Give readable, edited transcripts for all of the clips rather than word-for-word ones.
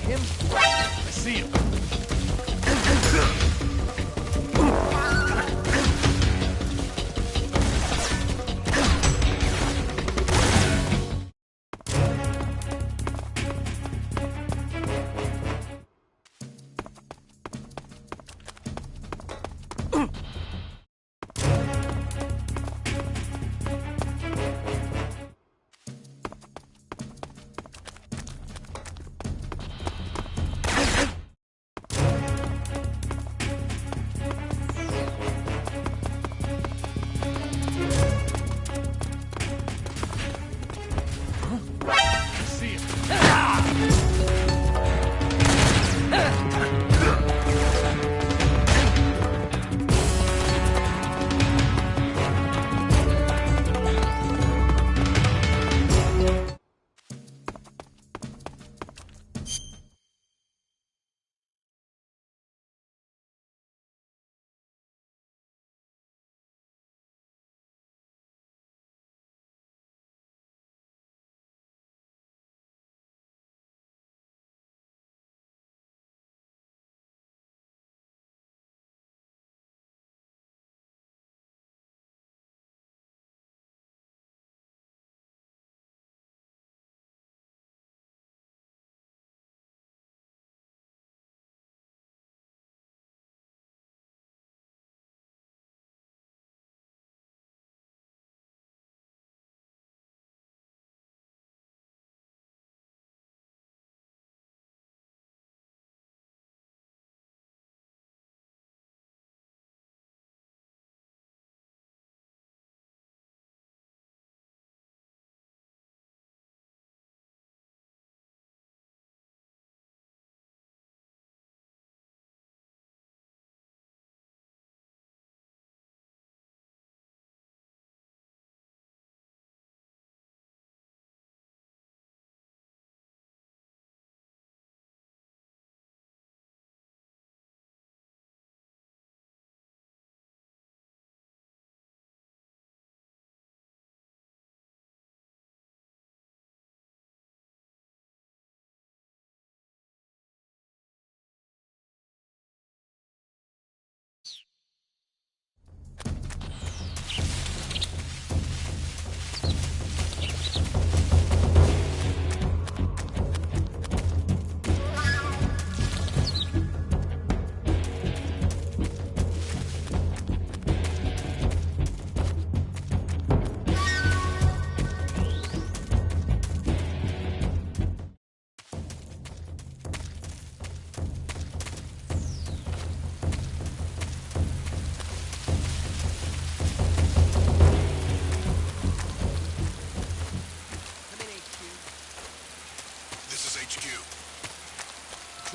Him? I see him.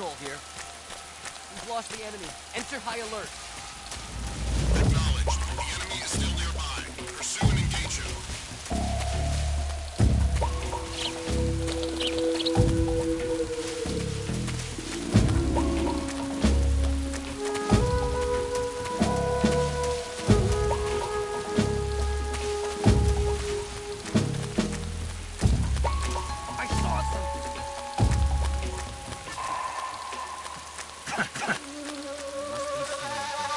Control here. lost the enemy. Enter high alert. Acknowledged. The enemy is still nearby. Pursue and engage him. I saw something. Must be seeing things.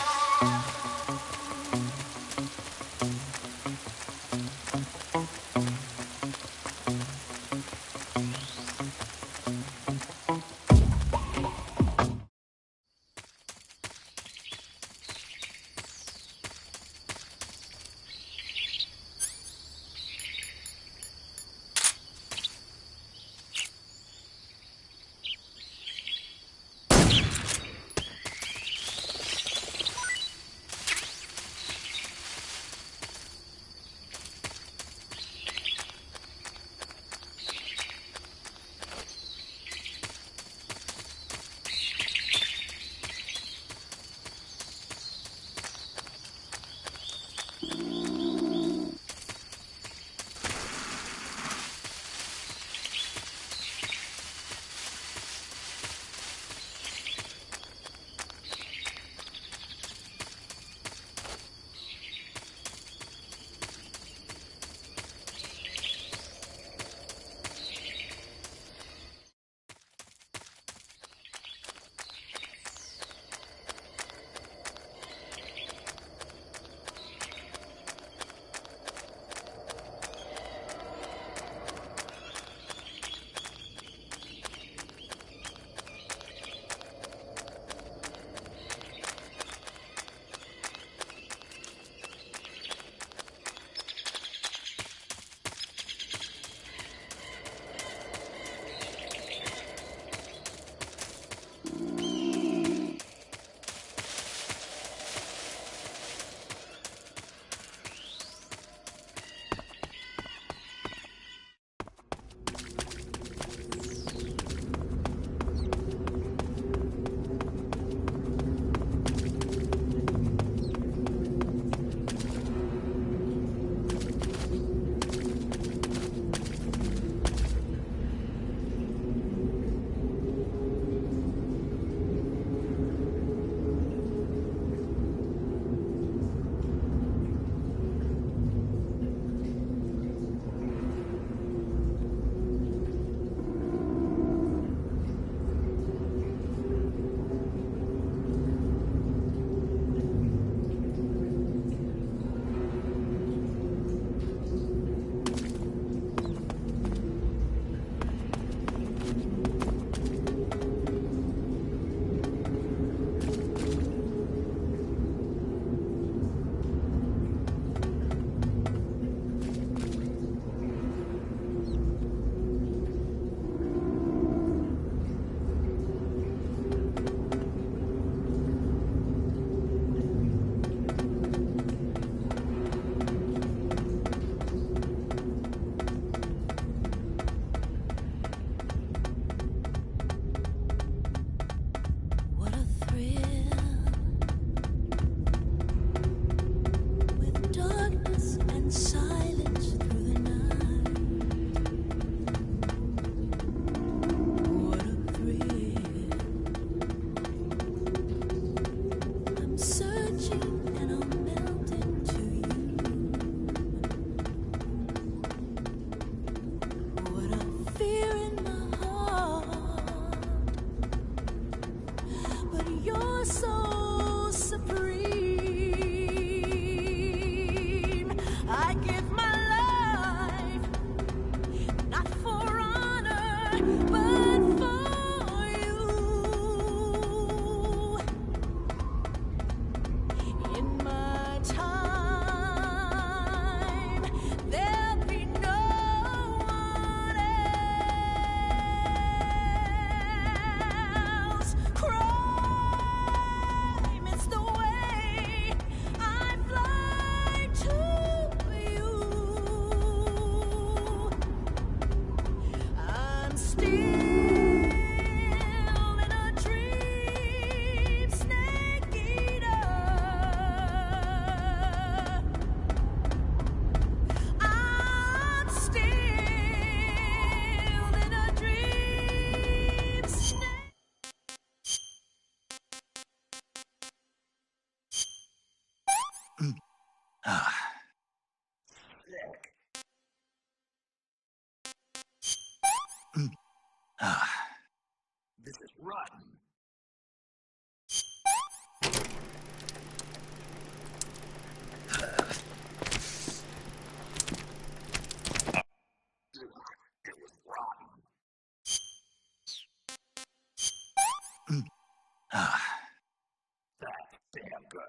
This is rotten. It was rotten. That's damn good.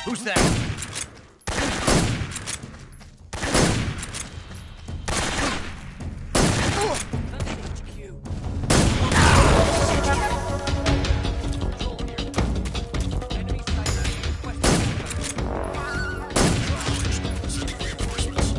Who's that? Sending reinforcements.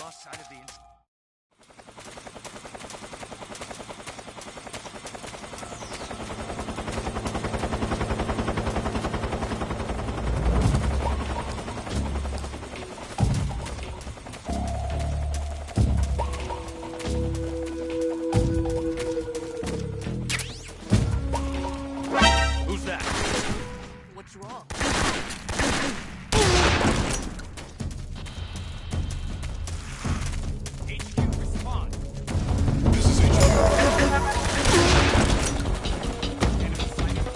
lost sight of the Who's that? What's wrong? HQ, respond. This is HQ. Enemy sighted.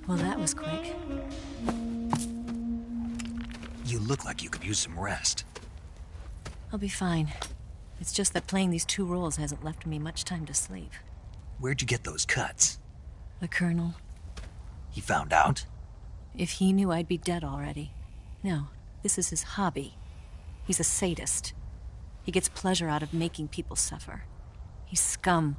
Well, that was quick. You look like you could use some rest. I'll be fine. It's just that playing these two roles hasn't left me much time to sleep. Where'd you get those cuts? The Colonel, He found out? if he knew, I'd be dead already. No, this is his hobby. He's a sadist. He gets pleasure out of making people suffer. He's scum.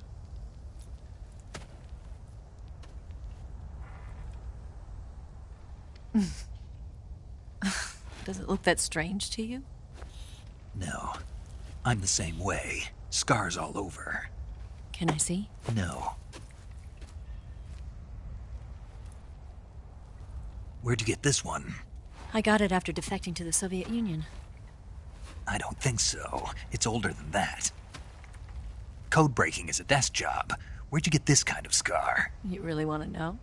Does it look that strange to you? No. I'm the same way. Scars all over. Can I see? No. Where'd you get this one? I got it after defecting to the Soviet Union. I don't think so. It's older than that. Code breaking is a desk job. Where'd you get this kind of scar? You really want to know?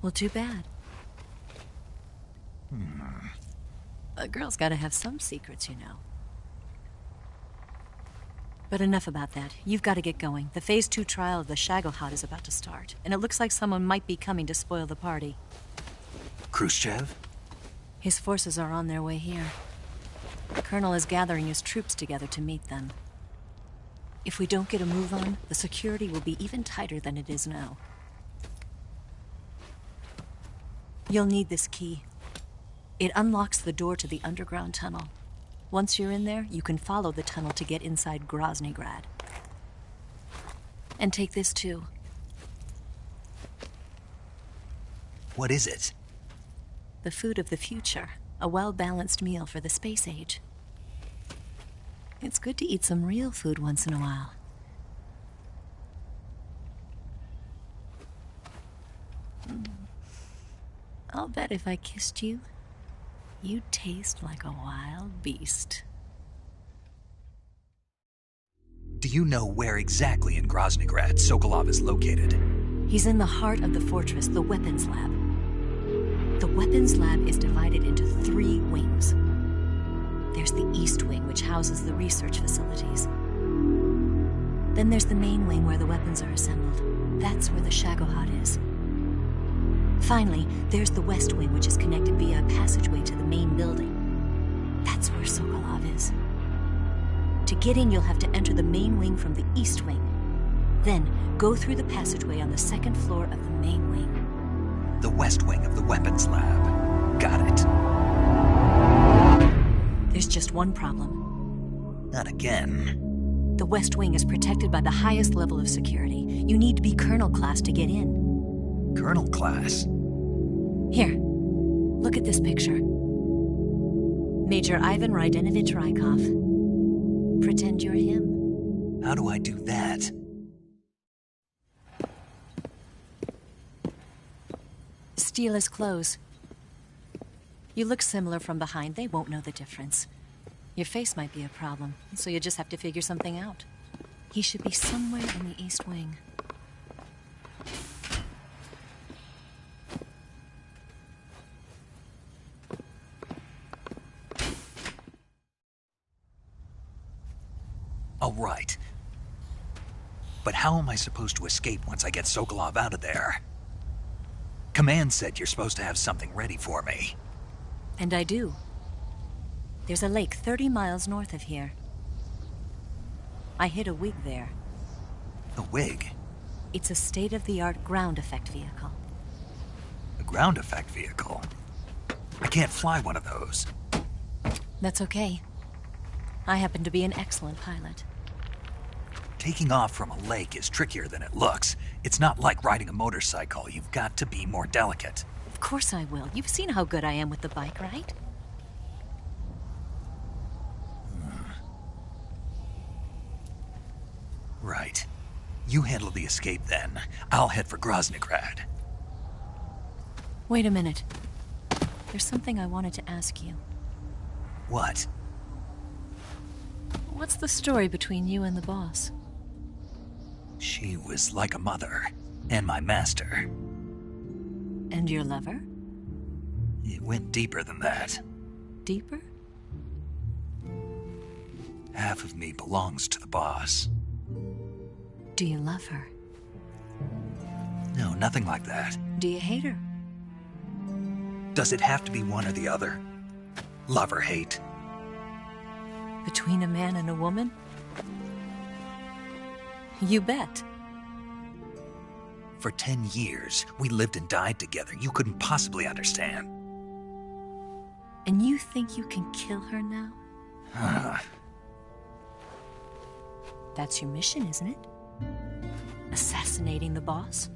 Well, too bad. A girl's gotta have some secrets, you know. But enough about that. You've got to get going. The Phase 2 trial of the Shagohod is about to start, and it looks like someone might be coming to spoil the party. Khrushchev? His forces are on their way here. The Colonel is gathering his troops together to meet them. If we don't get a move on, the security will be even tighter than it is now. You'll need this key. It unlocks the door to the underground tunnel. Once you're in there, you can follow the tunnel to get inside Groznygrad. And take this too. What is it? The food of the future. A well-balanced meal for the space age. It's good to eat some real food once in a while. I'll bet if I kissed you, you'd taste like a wild beast. Do you know where exactly in Groznygrad Sokolov is located? He's in the heart of the fortress, the weapons lab. The weapons lab is divided into 3 wings. There's the East Wing, which houses the research facilities. Then there's the main wing where the weapons are assembled. That's where the Shagohod is. Finally, there's the West Wing, which is connected via a passageway to the main building. That's where Sokolov is. To get in, you'll have to enter the main wing from the East Wing. Then, go through the passageway on the 2nd floor of the main wing. The West Wing of the weapons lab. Got it. There's just one problem. Not again. The West Wing is protected by the highest level of security. You need to be Colonel class to get in. Colonel class? Here, look at this picture. Major Ivan Rydenovich Rykov. Pretend you're him. How do I do that? Steal his clothes. You look similar from behind. They won't know the difference. Your face might be a problem, so you just have to figure something out. He should be somewhere in the East Wing. All right. But how am I supposed to escape once I get Sokolov out of there? Command said you're supposed to have something ready for me. And I do. There's a lake 30 miles north of here. I hid a wig there. A wig? It's a state-of-the-art ground effect vehicle. A ground effect vehicle? I can't fly one of those. That's okay. I happen to be an excellent pilot. Taking off from a lake is trickier than it looks. It's not like riding a motorcycle. You've got to be more delicate. Of course I will. You've seen how good I am with the bike, right? Right. You handle the escape then. I'll head for Groznygrad. Wait a minute. There's something I wanted to ask you. What? What's the story between you and the boss? She was like a mother, and my master. And your lover? It went deeper than that. Deeper? Half of me belongs to the boss. Do you love her? No, nothing like that. Do you hate her? Does it have to be one or the other? Love or hate? Between a man and a woman? You bet. For 10 years, we lived and died together. You couldn't possibly understand. And you think you can kill her now? That's your mission, isn't it? Assassinating the boss?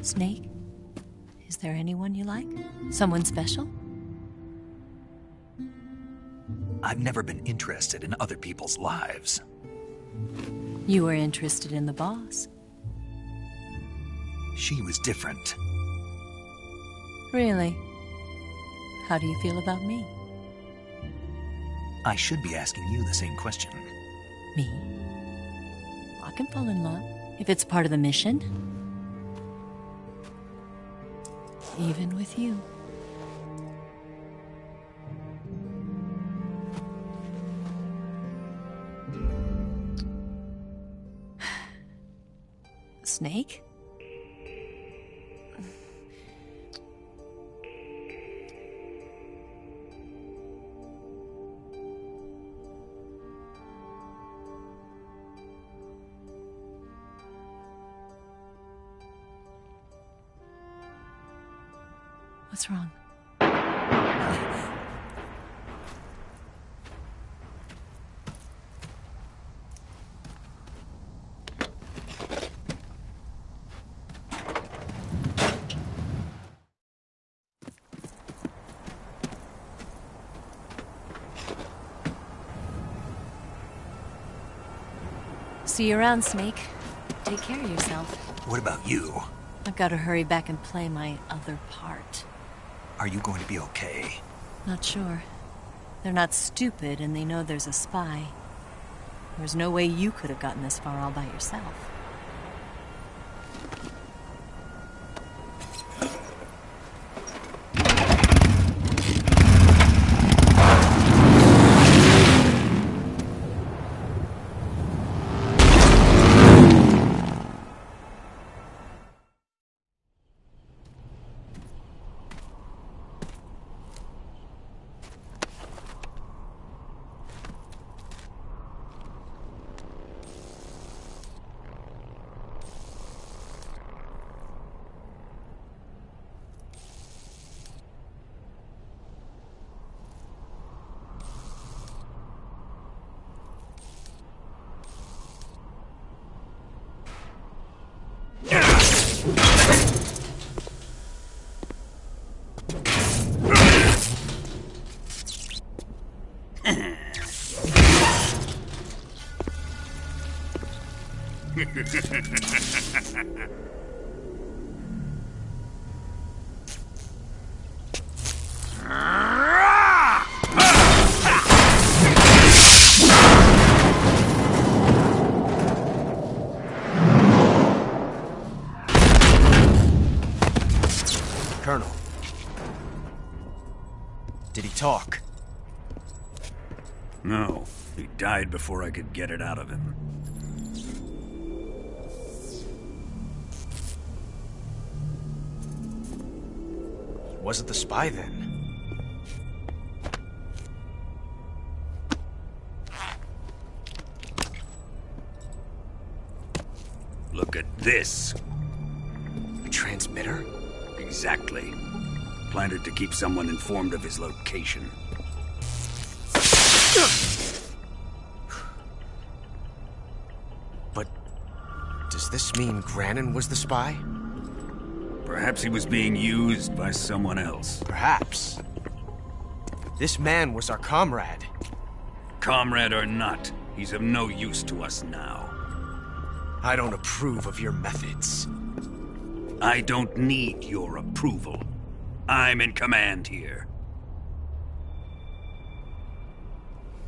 Snake? Is there anyone you like? Someone special? I've never been interested in other people's lives. You were interested in the boss. She was different. Really? How do you feel about me? I should be asking you the same question. Me? I can fall in love if it's part of the mission. Even with you. Snake? What's wrong? See you around, Snake. Take care of yourself. What about you? I've got to hurry back and play my other part. Are you going to be okay? Not sure. They're not stupid, and they know there's a spy. There's no way you could have gotten this far all by yourself. Colonel. Did he talk? No, he died before I could get it out of him. Wasn't the spy then? Look at this. A transmitter? Exactly. Planted to keep someone informed of his location. But does this mean Grannon was the spy? Perhaps he was being used by someone else. Perhaps. This man was our comrade. Comrade or not, he's of no use to us now. I don't approve of your methods. I don't need your approval. I'm in command here.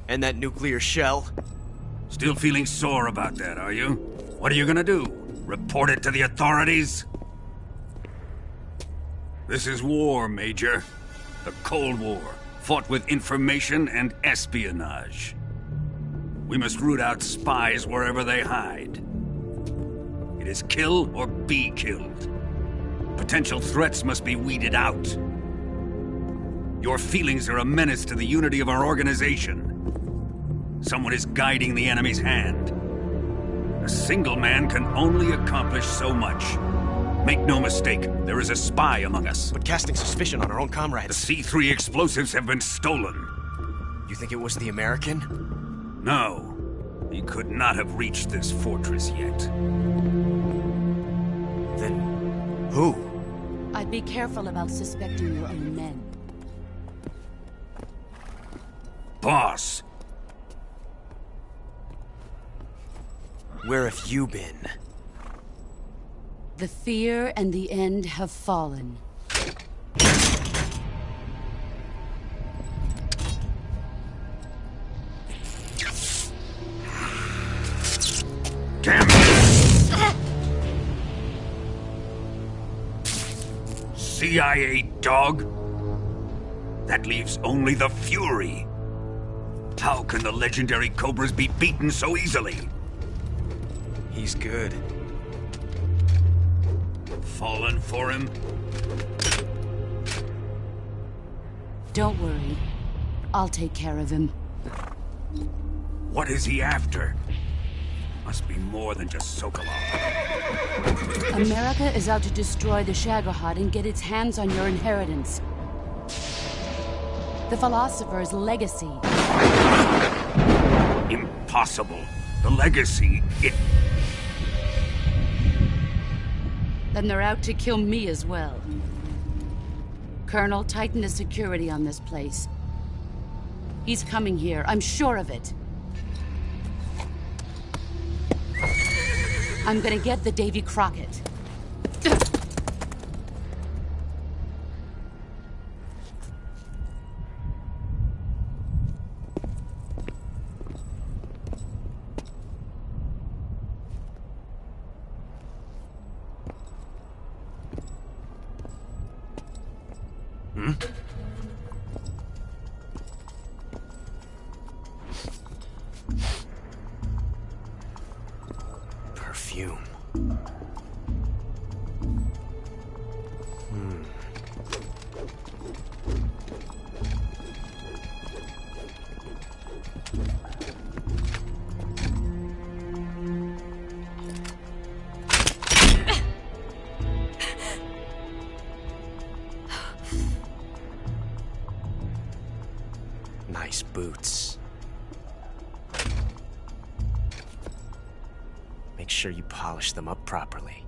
And that nuclear shell? Still feeling sore about that, are you? What are you gonna do? Report it to the authorities? This is war, Major. The Cold War, fought with information and espionage. We must root out spies wherever they hide. It is kill or be killed. Potential threats must be weeded out. Your feelings are a menace to the unity of our organization. Someone is guiding the enemy's hand. A single man can only accomplish so much. Make no mistake, there is a spy among us. But casting suspicion on our own The comrades. C3 explosives have been stolen. You think it was the American? No, he could not have reached this fortress yet. Then Who? I'd be careful about suspecting your own men. Boss! Where have you been? The fear and the end have fallen. Damn it! CIA dog? That leaves only the Fury. How can the legendary Cobras be beaten so easily? He's good. Fallen for him? Don't worry. I'll take care of him. What is he after? Must be more than just Sokolov. America is out to destroy the Shagohod and get its hands on your inheritance. The Philosopher's legacy. Impossible. The legacy, Then they're out to kill me as well. Colonel, tighten the security on this place. He's coming here, I'm sure of it. I'm gonna get the Davy Crockett. Perfume. Nice boots. Make sure you polish them up properly.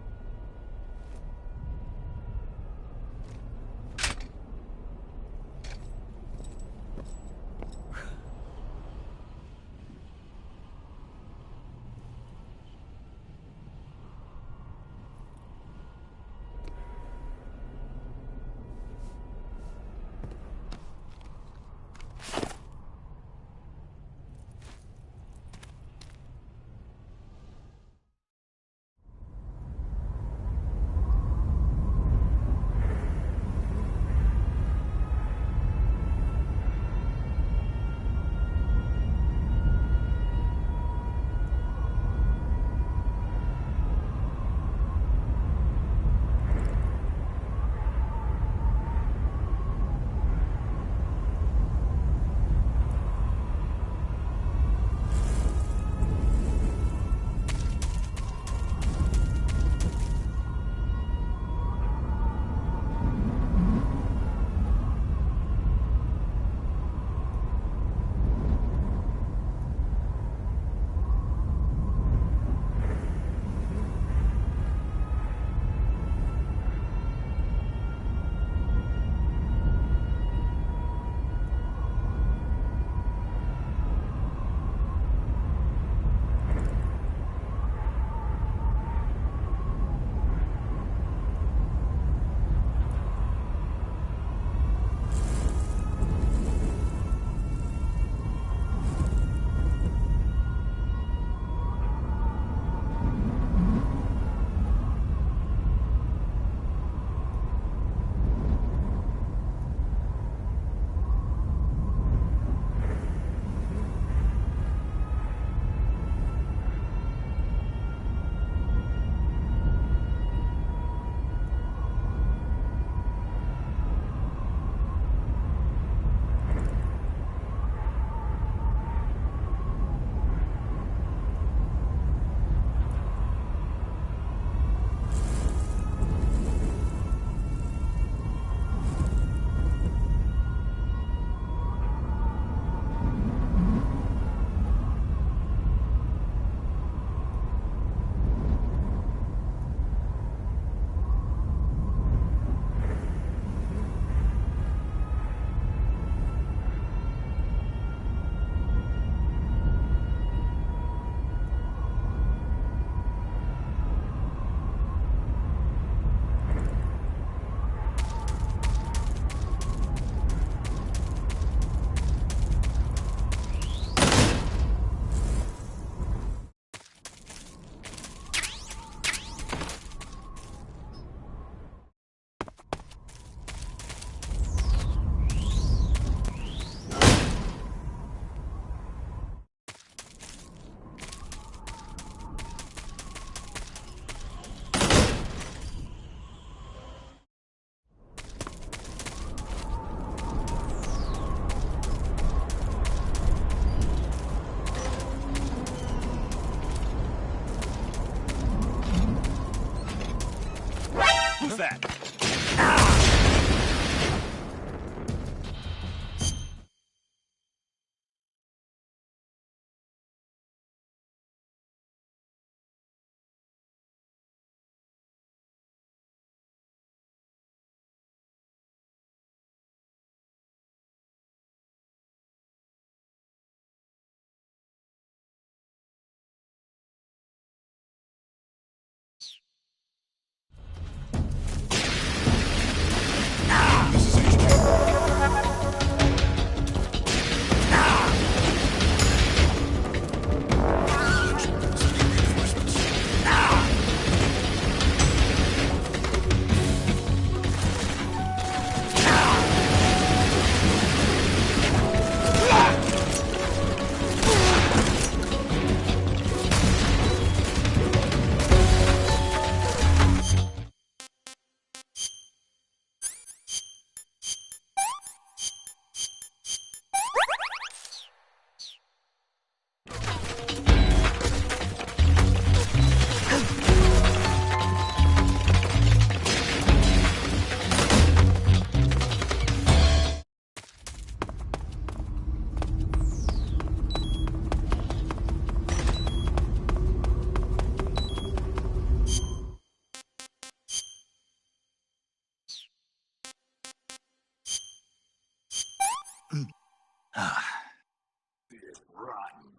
It's rotten.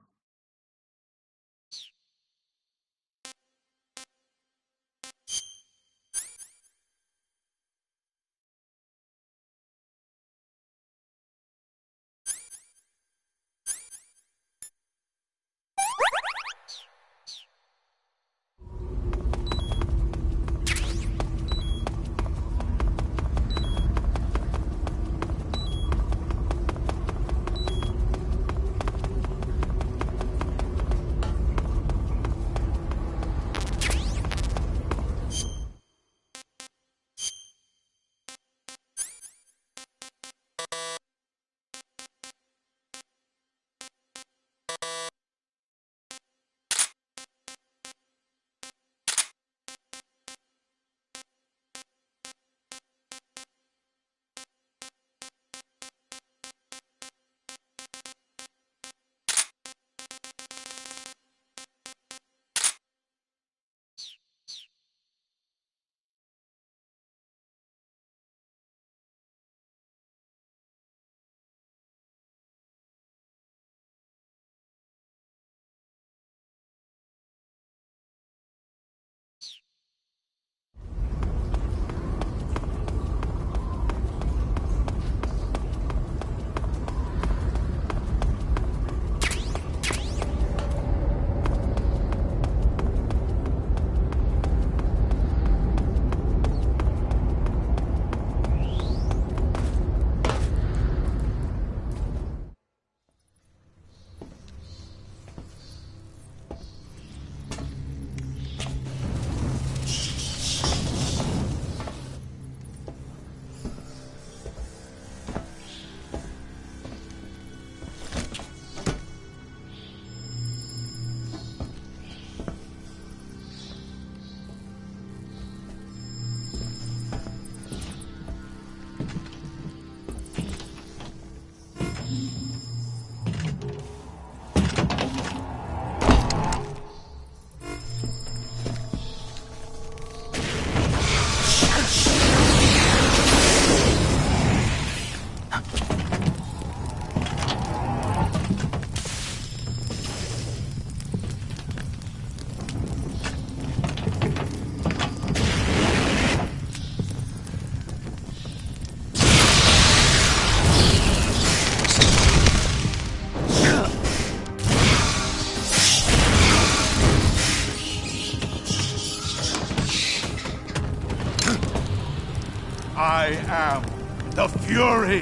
I am the Fury.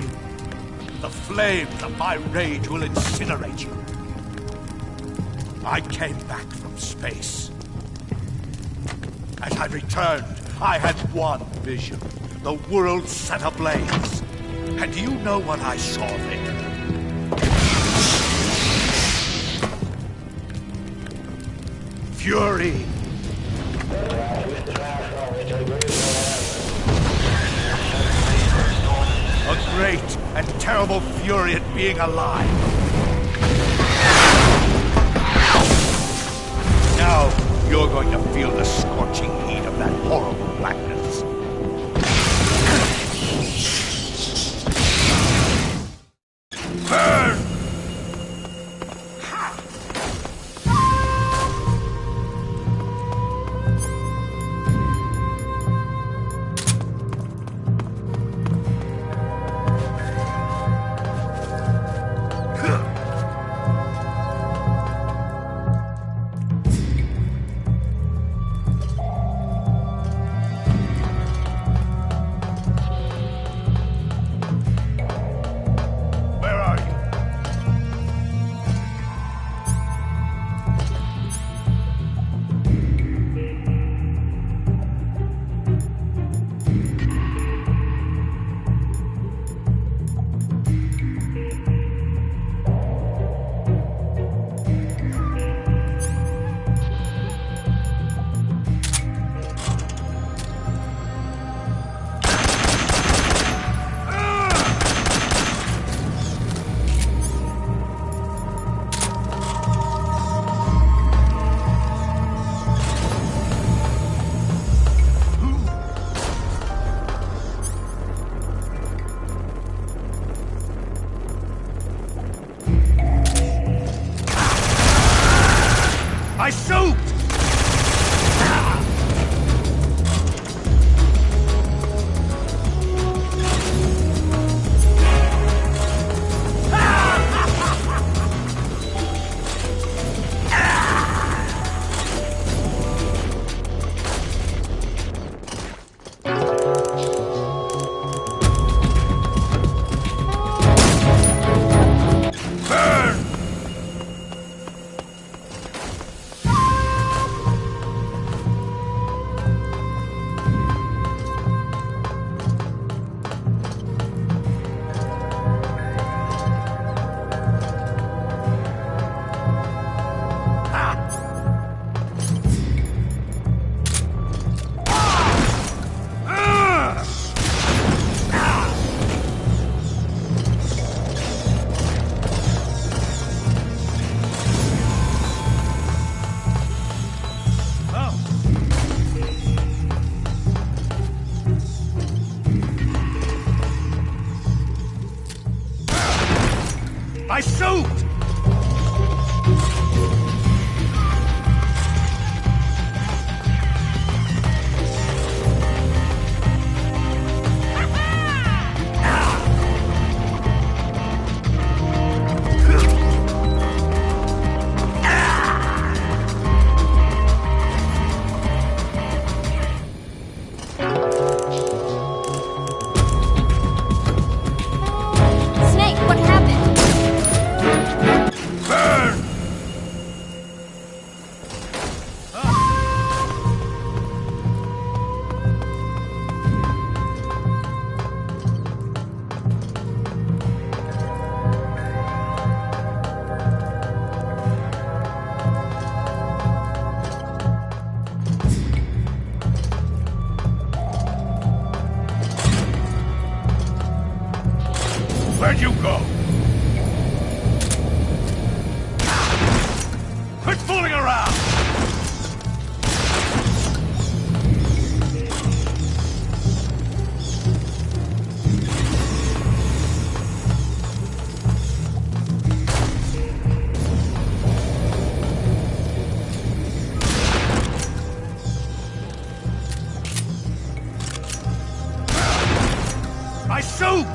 The flames of my rage will incinerate you. I came back from space. As I returned, I had one vision. The world set ablaze. And do you know what I saw there? Fury. A great and terrible fury at being alive. Now, you're going to feel the scorching heat of that horrible blackness. Burn! My suit! My suit! Snake, what happened? Where'd you go? Quit fooling around! My suit!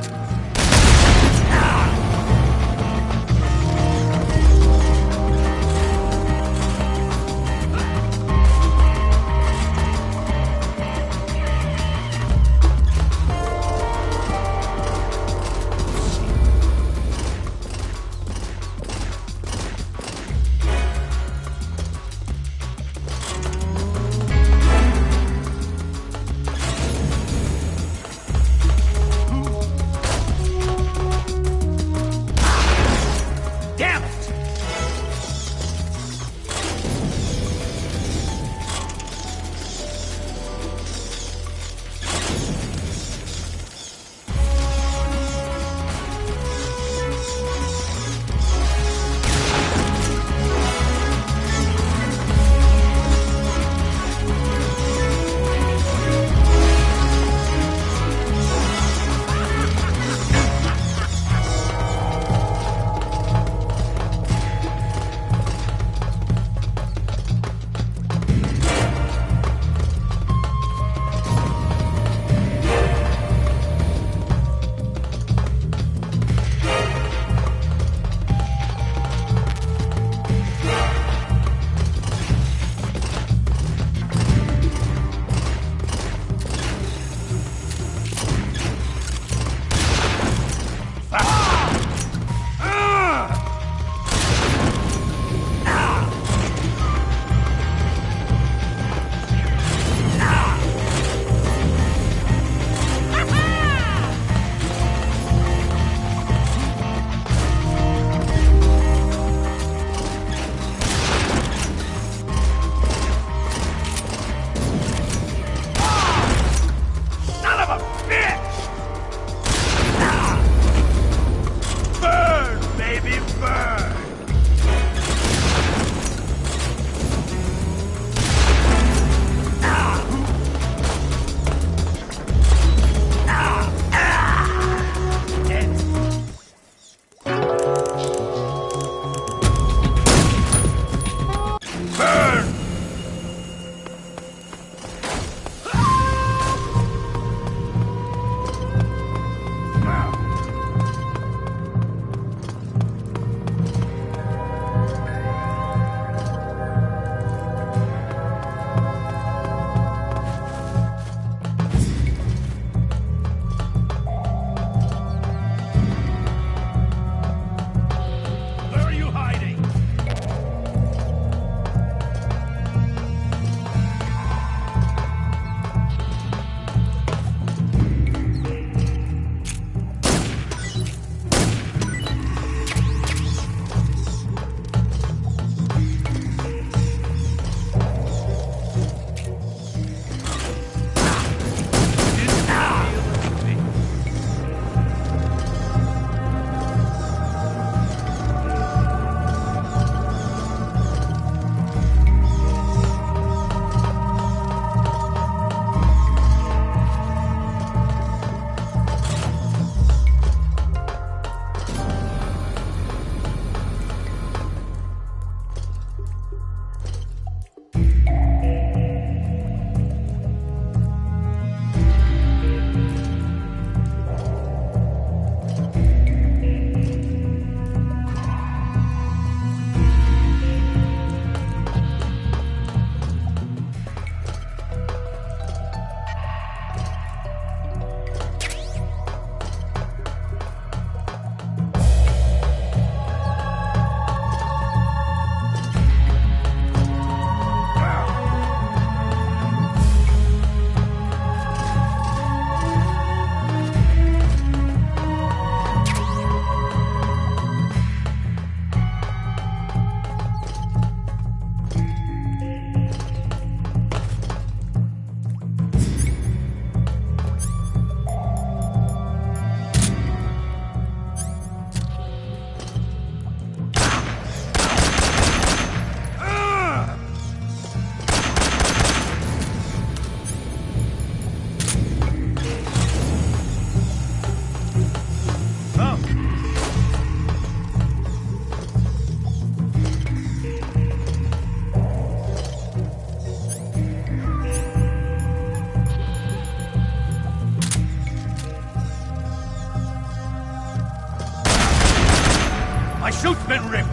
My suit's been ripped!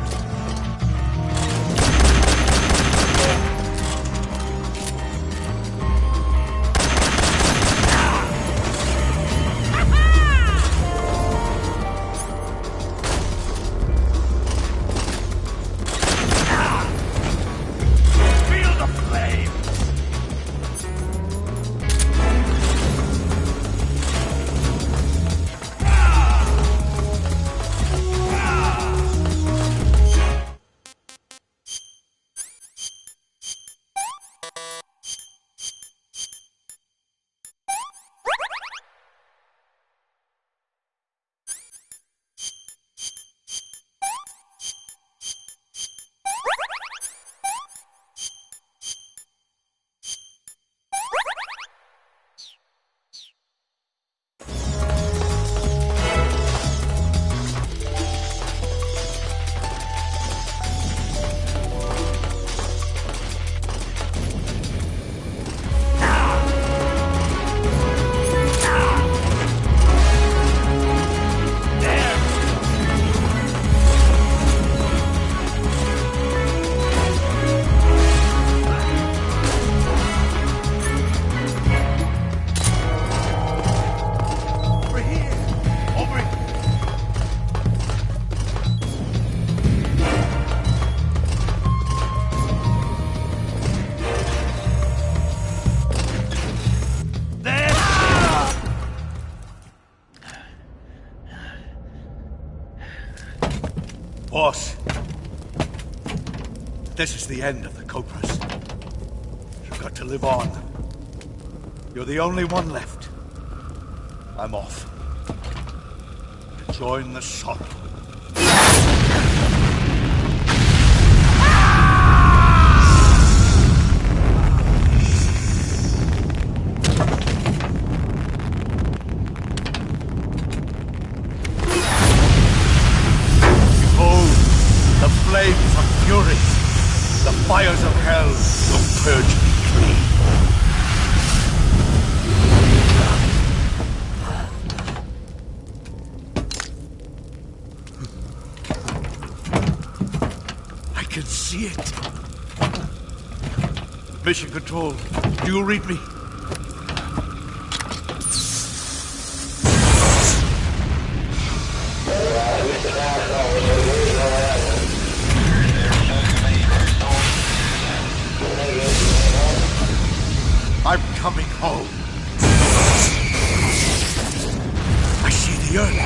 Feel the flame! Boss, this is the end of the Cobras. You've got to live on. You're the only one left. I'm off. To join the shop. Flames of fury, the fires of hell will purge me clean. I can see it. Mission Control, do you read me? I'm coming home. I see the earth.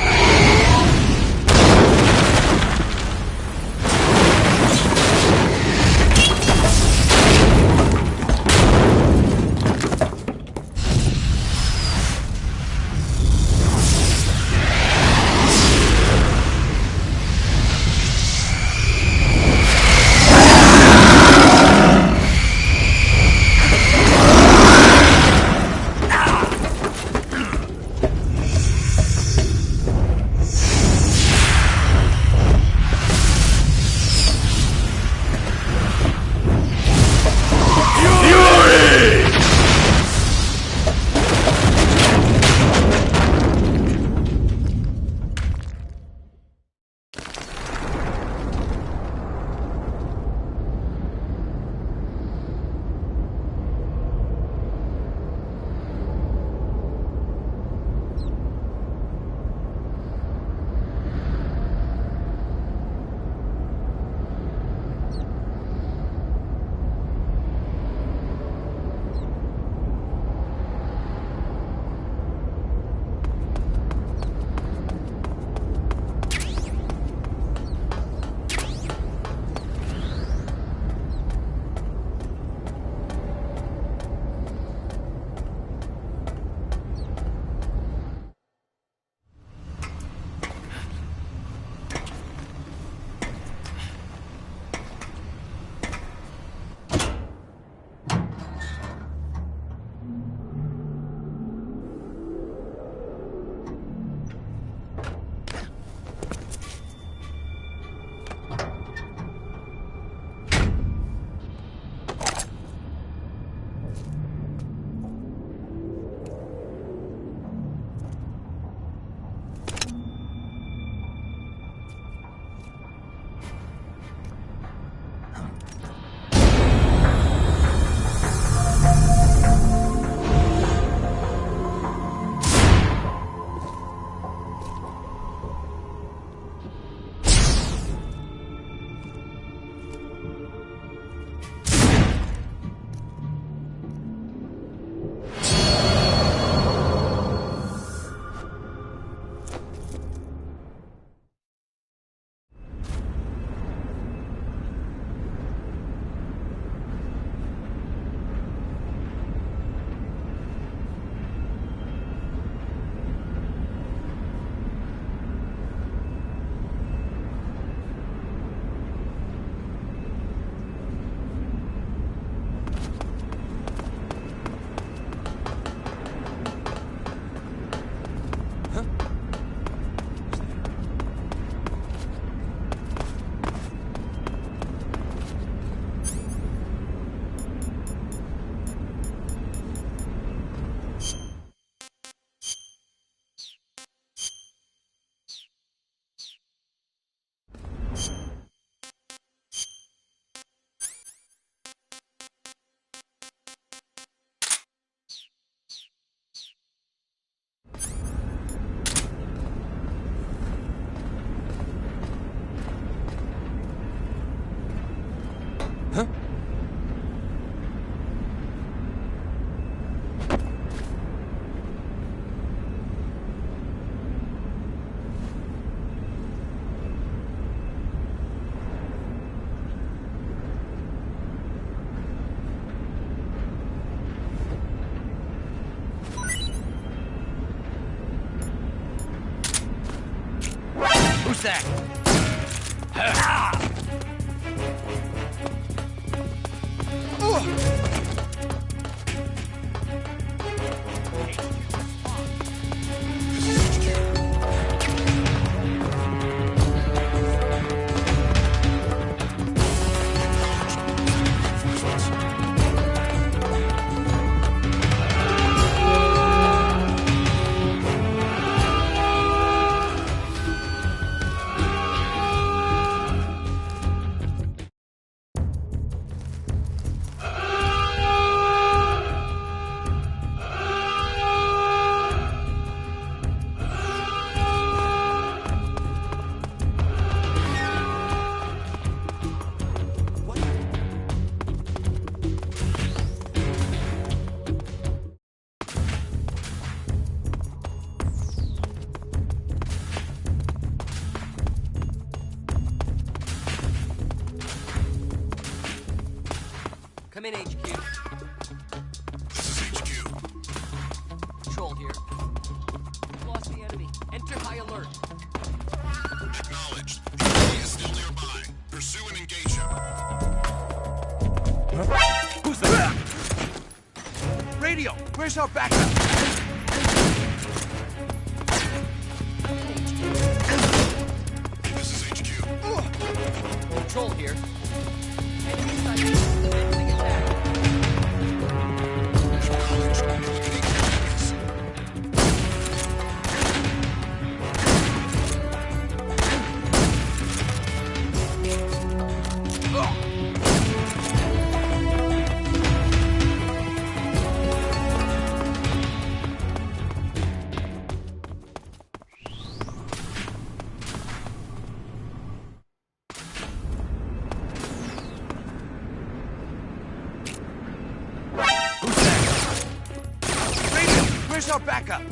that? Come in, HQ. This is HQ. Patrol here. We've lost the enemy. Enter high alert. Acknowledged. The enemy is still nearby. Pursue and engage him. Who's that? Radio, where's our backup? This is HQ. Patrol here. Enemy sighted. Commencing attack. Acknowledged. Eliminate enemies. Radio, where's our backup?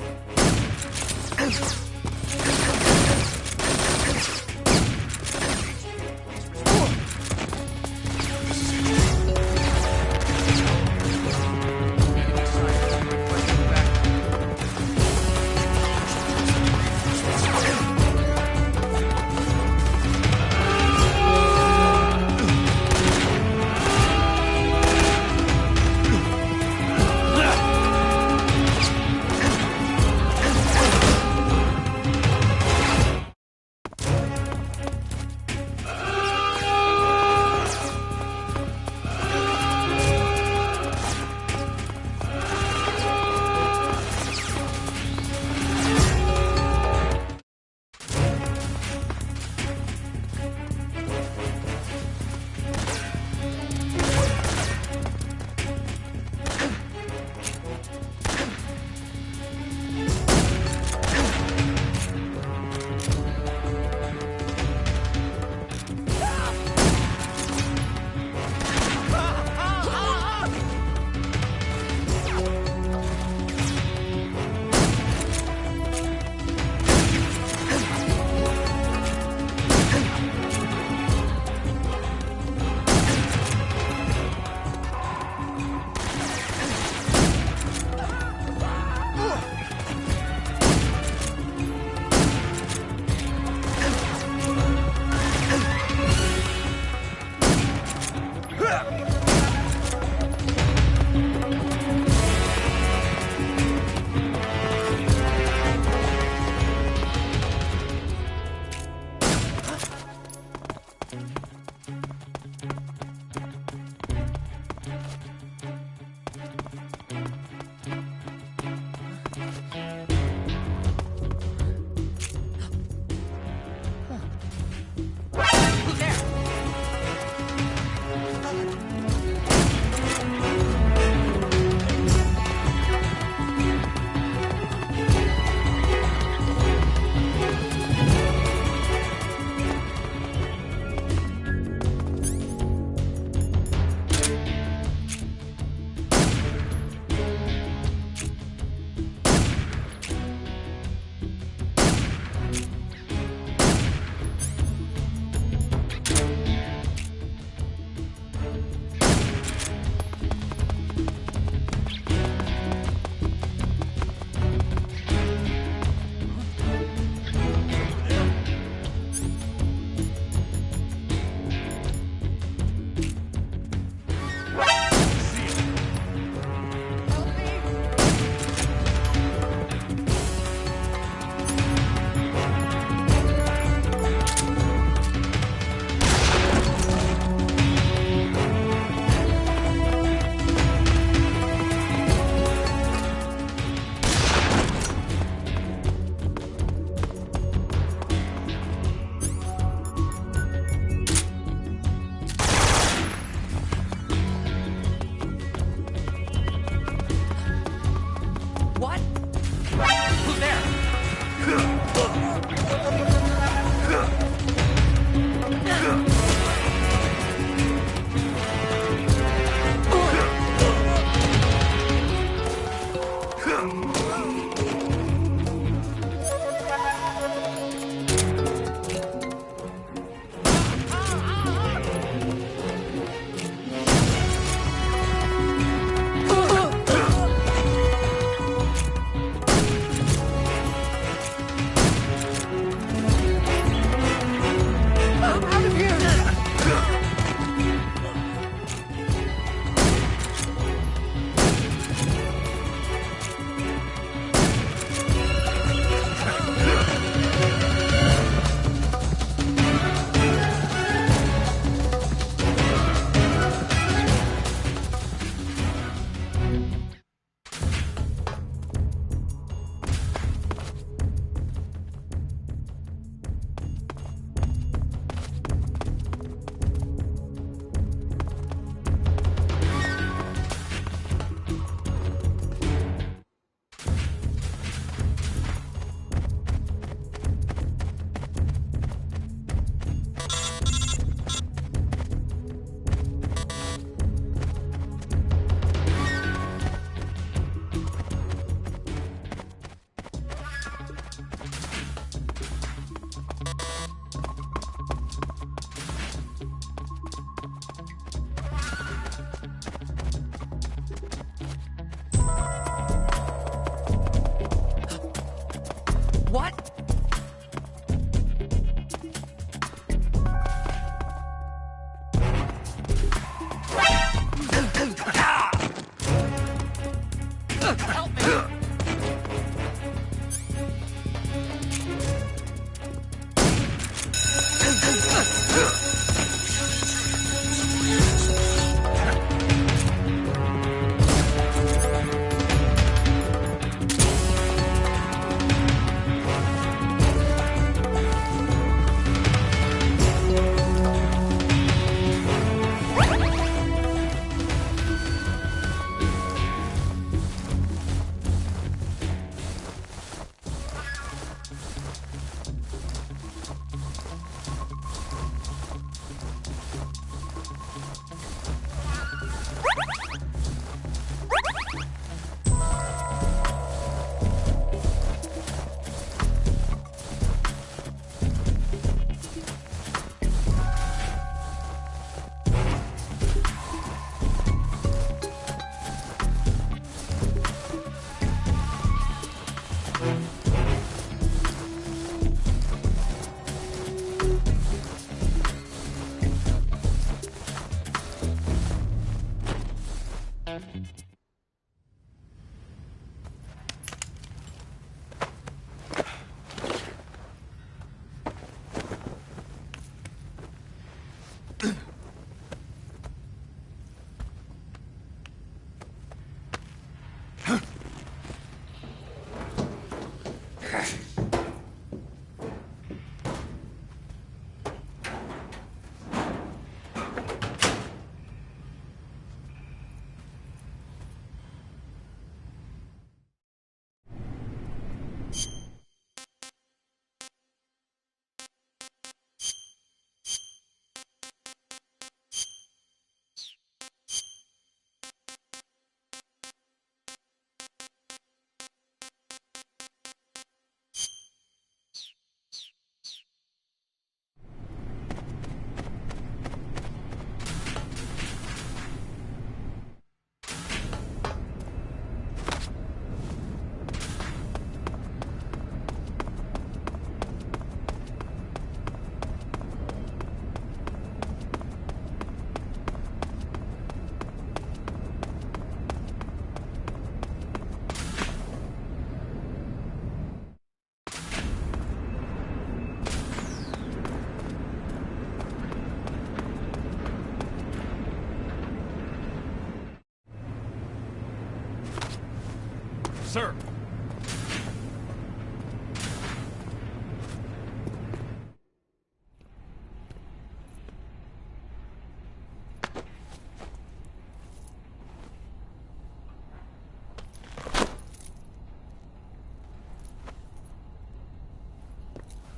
sir.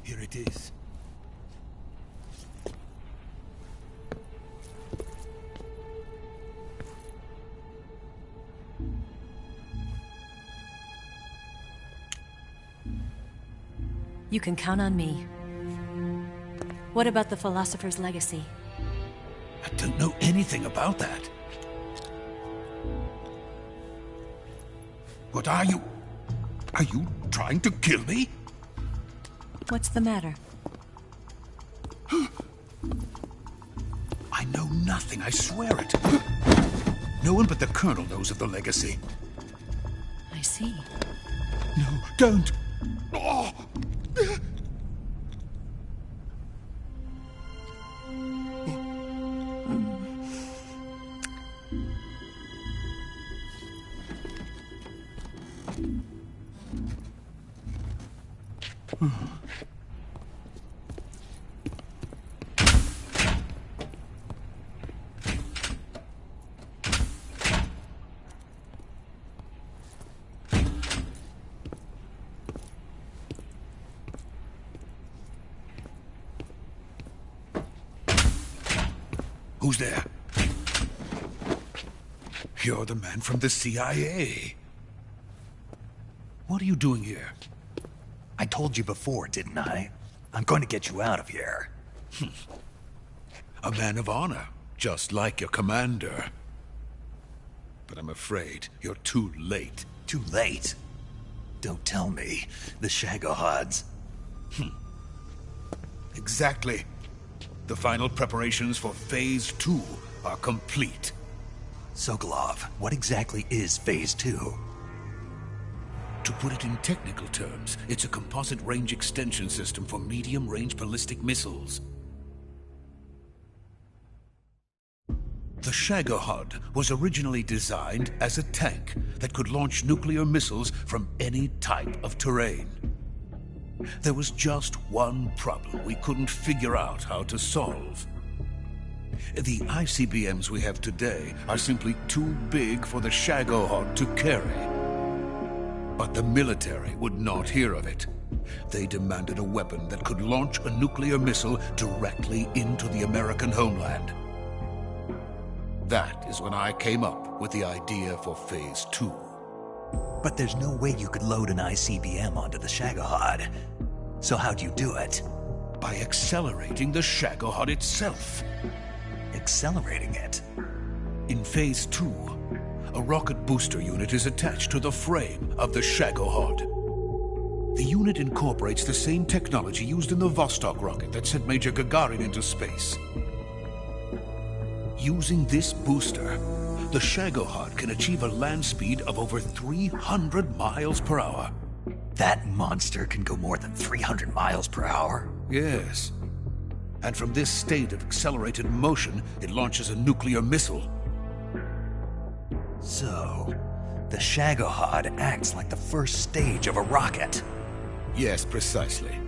Here it is. You can count on me. What about the philosopher's legacy? I don't know anything about that. What are you? Are you trying to kill me? What's the matter? I know nothing, I swear it. No one but the Colonel knows of the legacy. I see. No, don't! Oh. Who's there? You're the man from the CIA. What are you doing here? I told you before, didn't I? I'm going to get you out of here. A man of honor, just like your commander. But I'm afraid you're too late. Too late? Don't tell me. The Shagohods. Exactly. The final preparations for Phase 2 are complete. Sokolov, what exactly is Phase 2? To put it in technical terms, it's a composite range extension system for medium-range ballistic missiles. The Shagohod was originally designed as a tank that could launch nuclear missiles from any type of terrain. There was just one problem we couldn't figure out how to solve. The ICBMs we have today are simply too big for the Shagohod to carry. But the military would not hear of it. They demanded a weapon that could launch a nuclear missile directly into the American homeland. That is when I came up with the idea for Phase 2. But there's no way you could load an ICBM onto the Shagohod. So how'd you do it? By accelerating the Shagohod itself. Accelerating it? In Phase 2, a rocket booster unit is attached to the frame of the Shagohod. The unit incorporates the same technology used in the Vostok rocket that sent Major Gagarin into space. Using this booster, the Shagohod can achieve a land speed of over 300 miles per hour. That monster can go more than 300 miles per hour? Yes. And from this state of accelerated motion, it launches a nuclear missile. So, the Shagohod acts like the first stage of a rocket. Yes, precisely.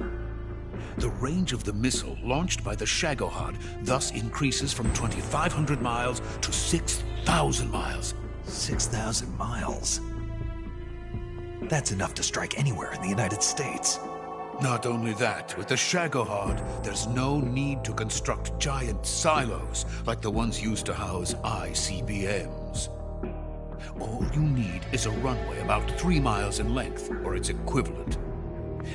The range of the missile launched by the Shagohod thus increases from 2,500 miles to 6,000 miles. 6,000 miles? That's enough to strike anywhere in the United States. Not only that, with the Shagohod, there's no need to construct giant silos like the ones used to house ICBMs. All you need is a runway about 3 miles in length, or its equivalent.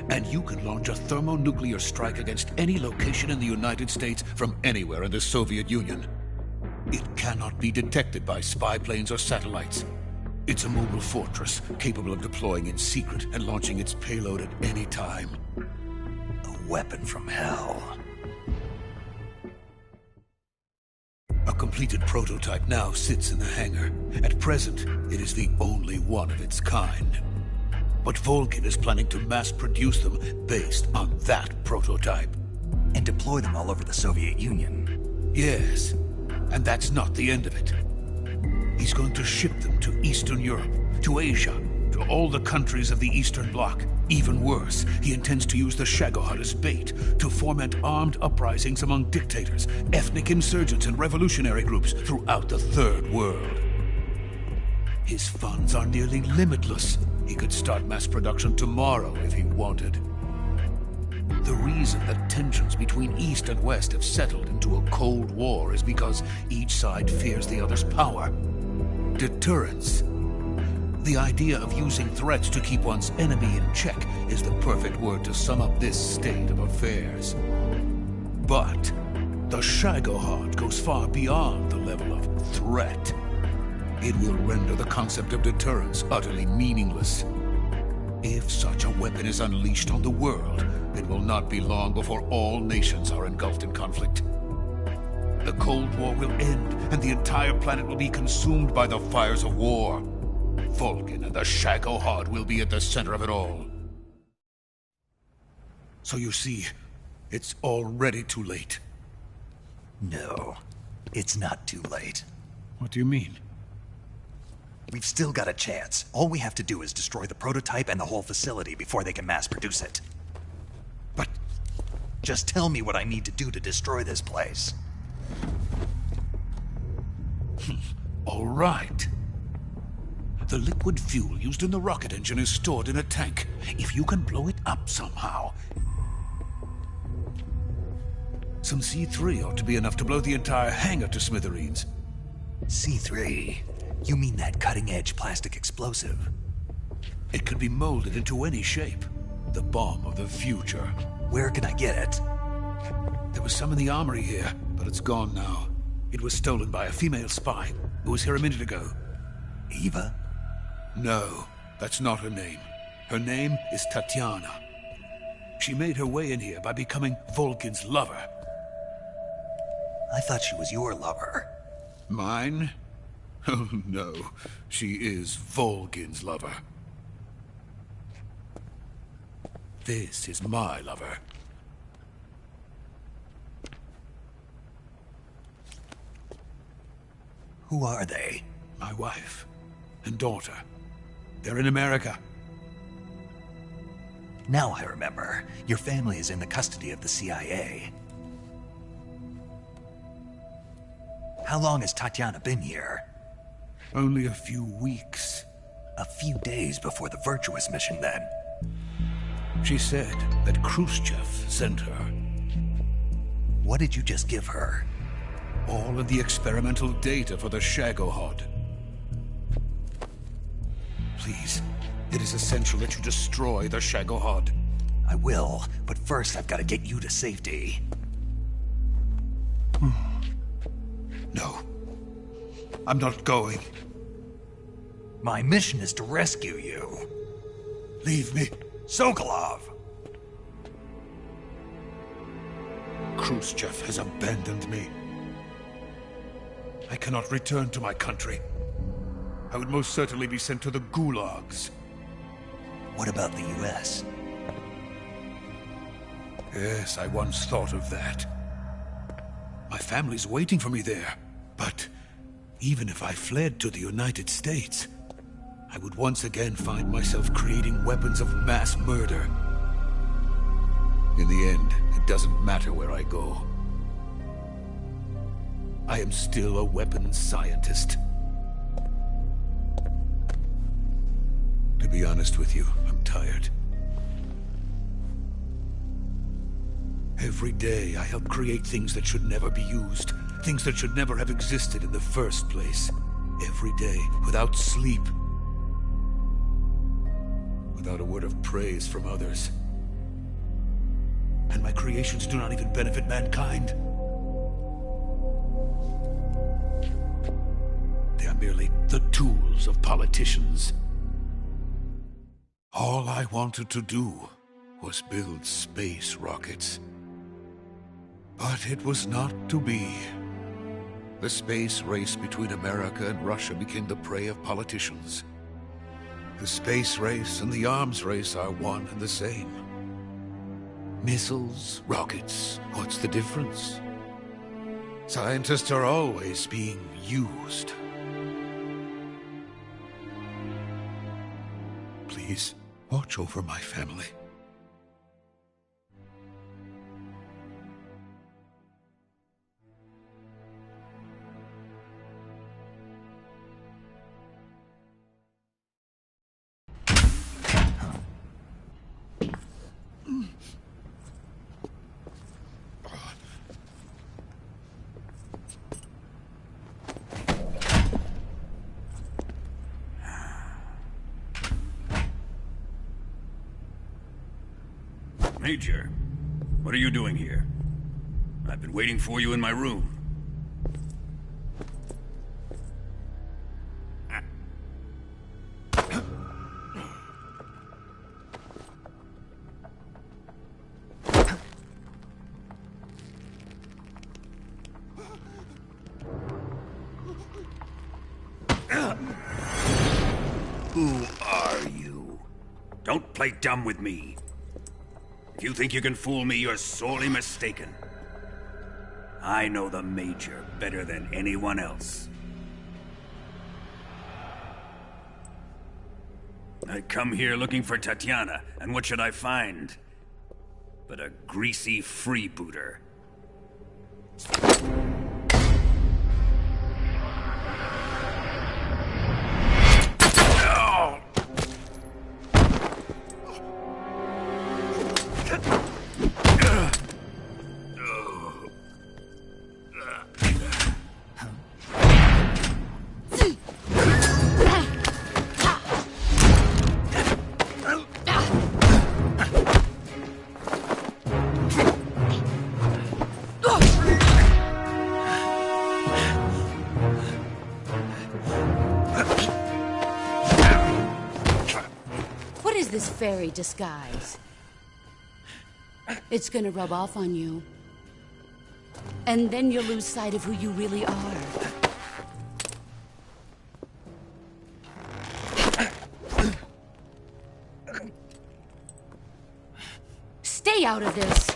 And you can launch a thermonuclear strike against any location in the United States from anywhere in the Soviet Union. It cannot be detected by spy planes or satellites. It's a mobile fortress, capable of deploying in secret and launching its payload at any time. A weapon from hell. A completed prototype now sits in the hangar. At present, it is the only one of its kind. But Volgin is planning to mass-produce them based on that prototype. And deploy them all over the Soviet Union. Yes, and that's not the end of it. He's going to ship them to Eastern Europe, to Asia, to all the countries of the Eastern Bloc. Even worse, he intends to use the Shagohod as bait to foment armed uprisings among dictators, ethnic insurgents, and revolutionary groups throughout the Third World. His funds are nearly limitless. He could start mass production tomorrow if he wanted. The reason that tensions between East and West have settled into a Cold War is because each side fears the other's power. Deterrence. The idea of using threats to keep one's enemy in check is the perfect word to sum up this state of affairs. But the Shagohod goes far beyond the level of threat. It will render the concept of deterrence utterly meaningless. If such a weapon is unleashed on the world, it will not be long before all nations are engulfed in conflict. The Cold War will end, and the entire planet will be consumed by the fires of war. Vulcan and the Shagohod will be at the center of it all. So you see, it's already too late. No, it's not too late. What do you mean? We've still got a chance. All we have to do is destroy the prototype and the whole facility before they can mass produce it. But just tell me what I need to do to destroy this place. All right. The liquid fuel used in the rocket engine is stored in a tank. If you can blow it up somehow... Some C3 ought to be enough to blow the entire hangar to smithereens. C3? You mean that cutting-edge plastic explosive? It could be molded into any shape. The bomb of the future. Where can I get it? There was some in the armory here, but it's gone now. It was stolen by a female spy who was here a minute ago. Eva? No, that's not her name. Her name is Tatiana. She made her way in here by becoming Vulcan's lover. I thought she was your lover. Mine? Oh no, she is Vulcan's lover. This is my lover. Who are they? My wife and daughter. They're in America. Now I remember. Your family is in the custody of the CIA. How long has Tatiana been here? Only a few weeks. A few days before the Virtuous mission, then. She said that Khrushchev sent her. What did you just give her? All of the experimental data for the Shagohod. Please, it is essential that you destroy the Shagohod. I will, but first I've got to get you to safety. No. I'm not going. My mission is to rescue you. Leave me. Sokolov! Khrushchev has abandoned me. I cannot return to my country. I would most certainly be sent to the gulags. What about the US? Yes, I once thought of that. My family's waiting for me there. But even if I fled to the United States, I would once again find myself creating weapons of mass murder. In the end, it doesn't matter where I go. I am still a weapons scientist. To be honest with you, I'm tired. Every day, I help create things that should never be used. Things that should never have existed in the first place. Every day, without sleep. Without a word of praise from others. And my creations do not even benefit mankind. They are merely the tools of politicians. All I wanted to do was build space rockets. But it was not to be. The space race between America and Russia became the prey of politicians. The space race and the arms race are one and the same. Missiles, rockets, what's the difference? Scientists are always being used. Please, watch over my family. Major, what are you doing here? I've been waiting for you in my room. Who are you? Don't play dumb with me. If you think you can fool me, you're sorely mistaken. I know the Major better than anyone else. I come here looking for Tatiana, and what should I find? But a greasy freebooter. This fairy disguise. It's gonna rub off on you. And then you'll lose sight of who you really are. Stay out of this!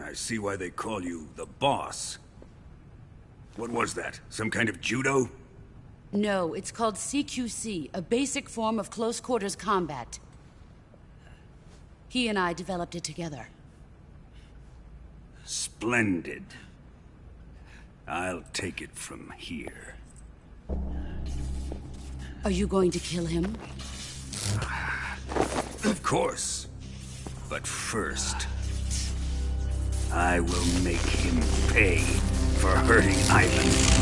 I see why they call you the boss. What was that? Some kind of judo? No, it's called CQC, a basic form of close quarters combat. He and I developed it together. Splendid. I'll take it from here. Are you going to kill him? Of course. But first, I will make him pay for hurting Ivan.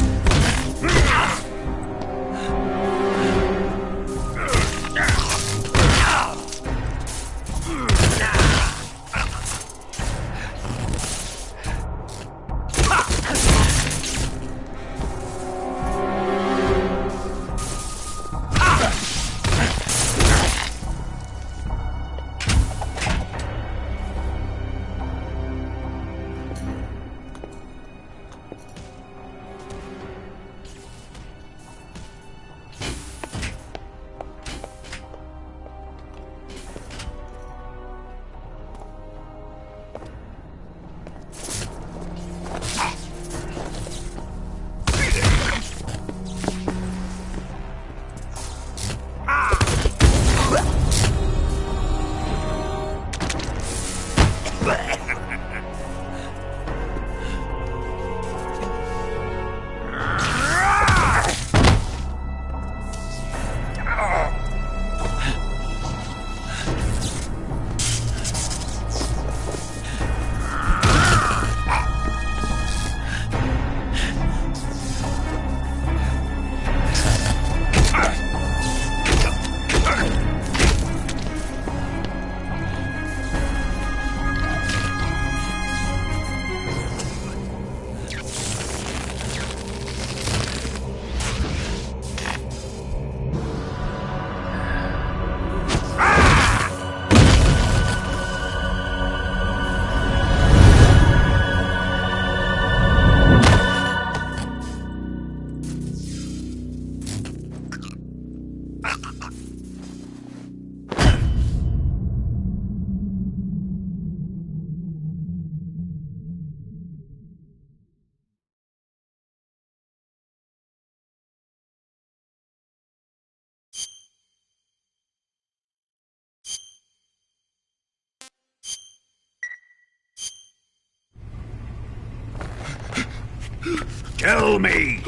Tell me!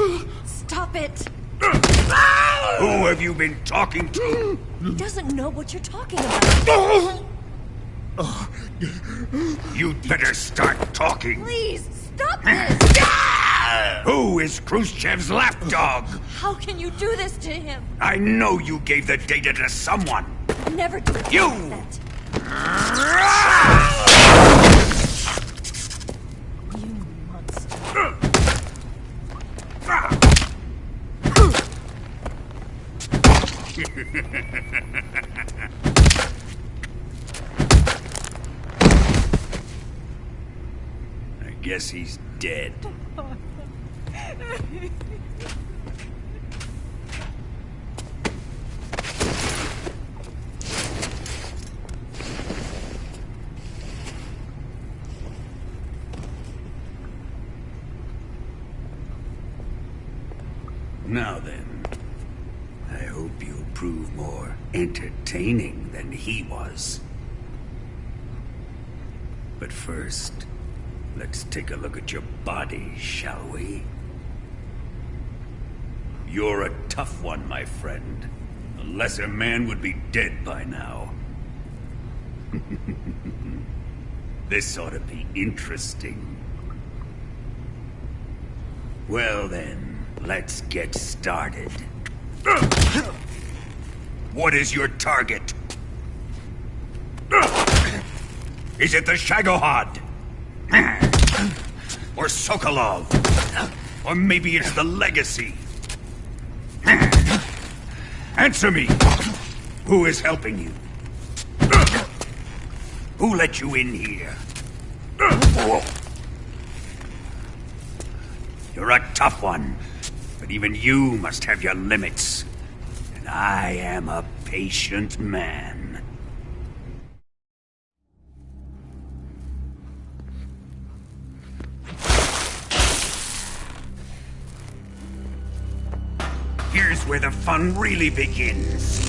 Stop it! Who have you been talking to? He doesn't know what you're talking about. You'd better start talking. Please, stop this! Who is Khrushchev's lapdog? How can you do this to him? I know you gave the data to someone. Never do it You! like that. You monster. I guess he's dead. Now then, I hope you'll prove more entertaining than he was. But first, let's take a look at your body, shall we? You're a tough one, my friend. A lesser man would be dead by now. This ought to be interesting. Well then, let's get started. What is your target? Is it the Shagohod? Or Sokolov? Or maybe it's the Legacy? Answer me! Who is helping you? Who let you in here? You're a tough one, but even you must have your limits. And I am a patient man. Here's where the fun really begins.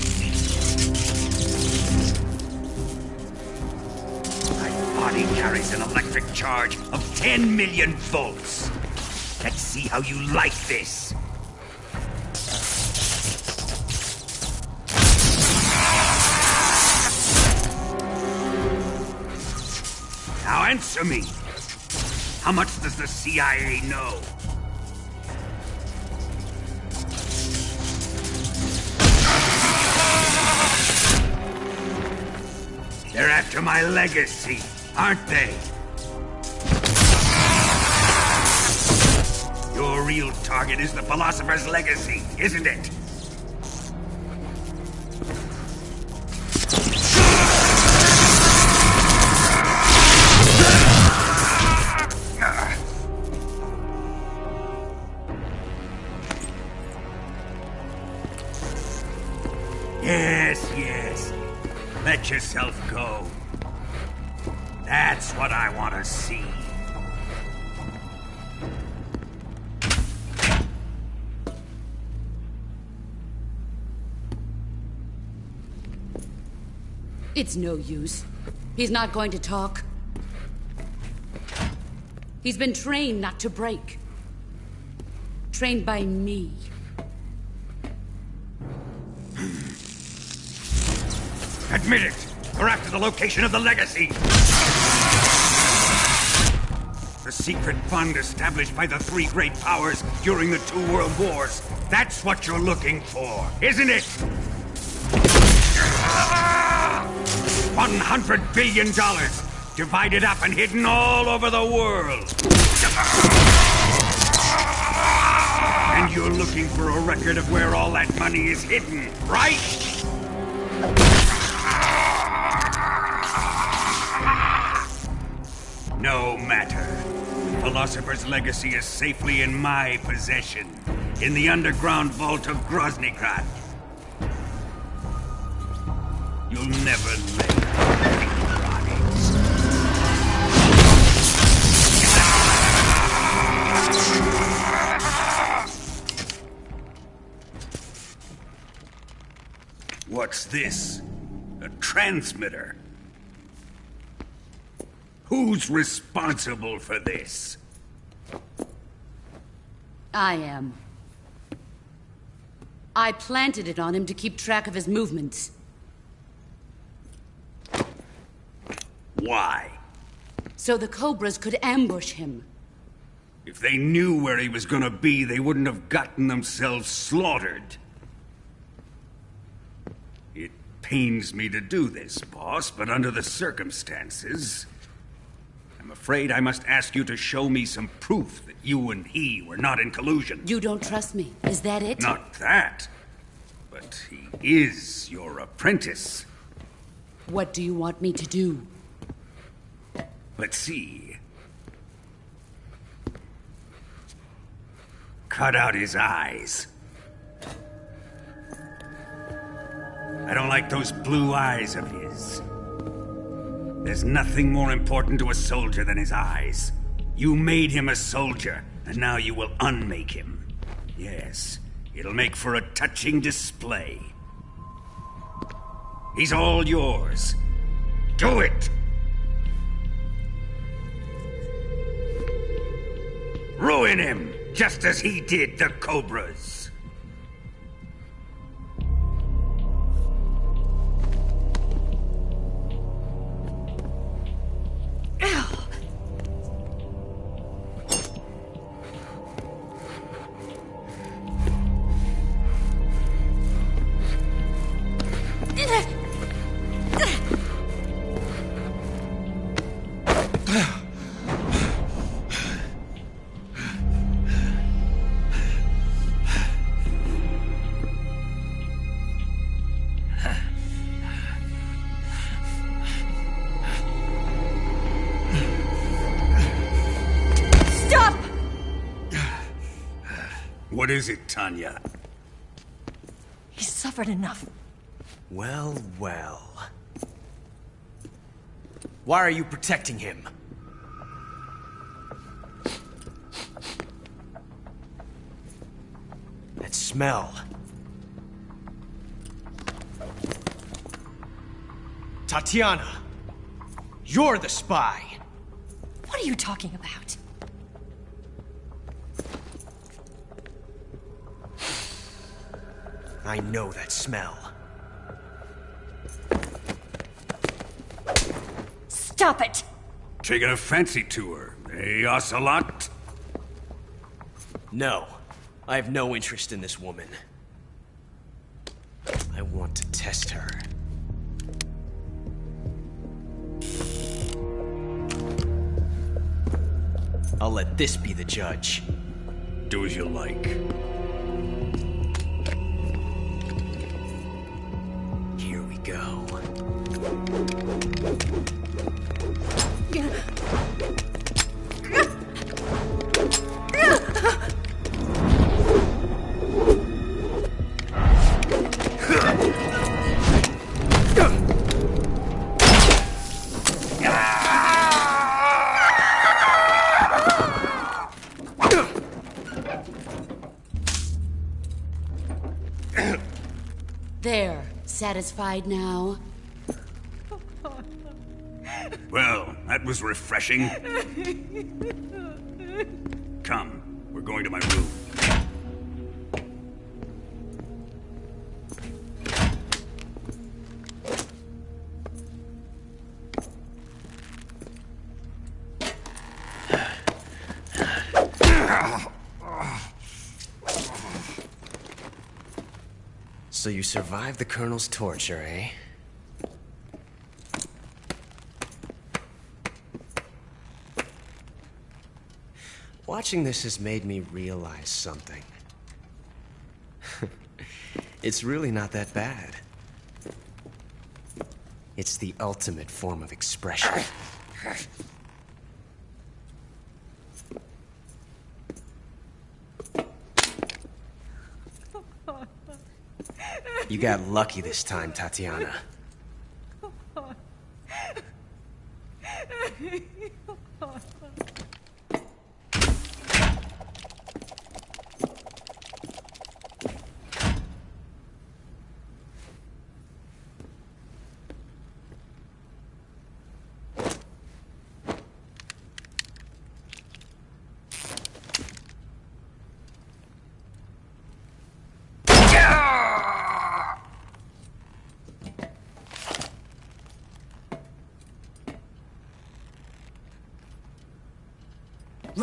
My body carries an electric charge of 10 million volts. Let's see how you like this. Now answer me. How much does the CIA know? They're after my legacy, aren't they? Your real target is the Philosopher's Legacy, isn't it? Yes. Let yourself go. That's what I want to see. It's no use. He's not going to talk. He's been trained not to break. Trained by me. Admit it! We're after the location of the Legacy! The secret fund established by the three great powers during the 2 world wars. That's what you're looking for, isn't it? $100 billion, divided up and hidden all over the world. And you're looking for a record of where all that money is hidden, right? No matter. Philosopher's Legacy is safely in my possession, in the underground vault of Groznygrad. You'll never lay electronics. What's this? A transmitter? Who's responsible for this? I am. I planted it on him to keep track of his movements. Why? So the Cobras could ambush him. If they knew where he was gonna be, they wouldn't have gotten themselves slaughtered. It pains me to do this, boss, but under the circumstances, I'm afraid I must ask you to show me some proof that you and he were not in collusion. You don't trust me, is that it? Not that, but he is your apprentice. What do you want me to do? Let's see. Cut out his eyes. I don't like those blue eyes of his. There's nothing more important to a soldier than his eyes. You made him a soldier, and now you will unmake him. Yes, it'll make for a touching display. He's all yours. Do it! Ruin him, just as he did the Cobras. What is it, Tanya? He's suffered enough. Well, well. Why are you protecting him? That smell. Tatiana, you're the spy. What are you talking about? I know that smell. Stop it! Taking a fancy to her, eh, Ocelot? No, I have no interest in this woman. I want to test her. I'll let this be the judge. Do as you like. Here we go. There, satisfied now? Well, that was refreshing. Come, we're going to my room. So you survived the Colonel's torture, eh? Watching this has made me realize something. It's really not that bad. It's the ultimate form of expression. You got lucky this time, Tatiana.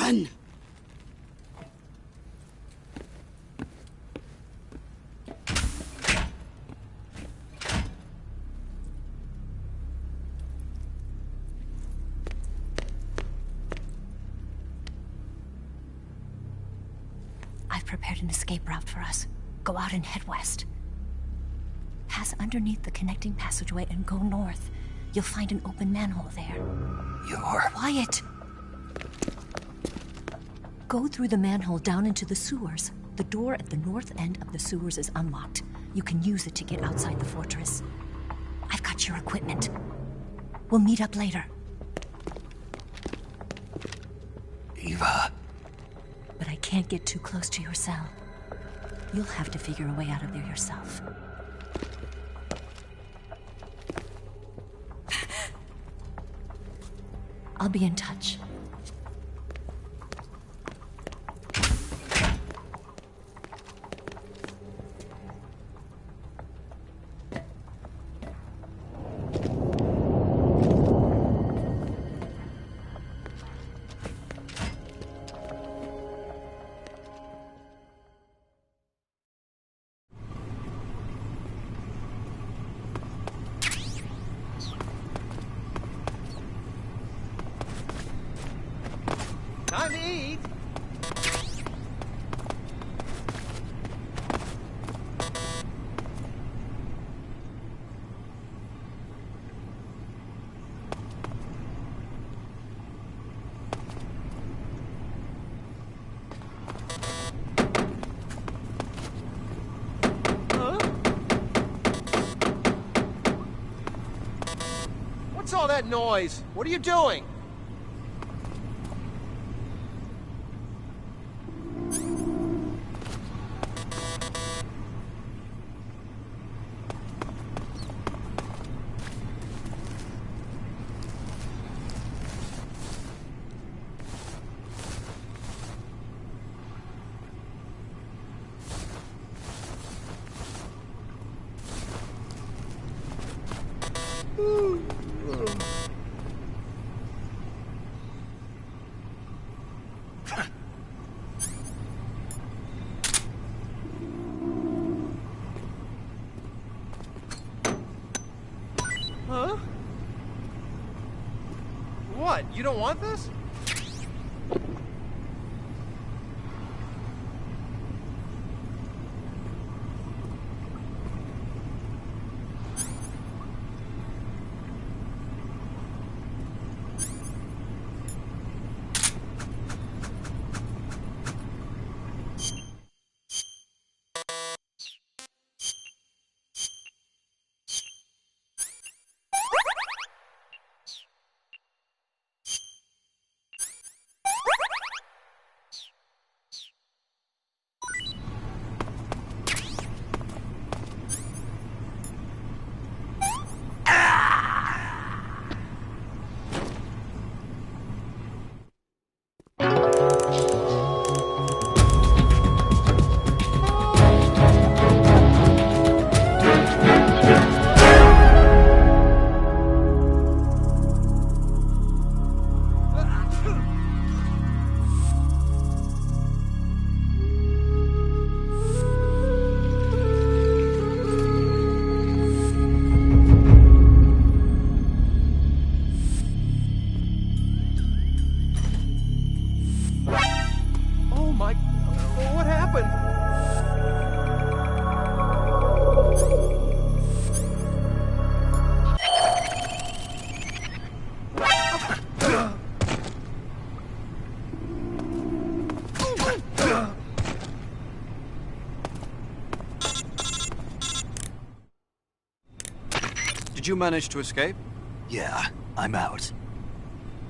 Run! I've prepared an escape route for us. Go out and head west. Pass underneath the connecting passageway and go north. You'll find an open manhole there. You're... Quiet! Go through the manhole down into the sewers. The door at the north end of the sewers is unlocked. You can use it to get outside the fortress. I've got your equipment. We'll meet up later. Eva... But I can't get too close to your cell. You'll have to figure a way out of there yourself. I'll be in touch. Time to eat! Huh? What's all that noise? What are you doing? Huh? What? You don't want this? What happened? Did you manage to escape? Yeah, I'm out.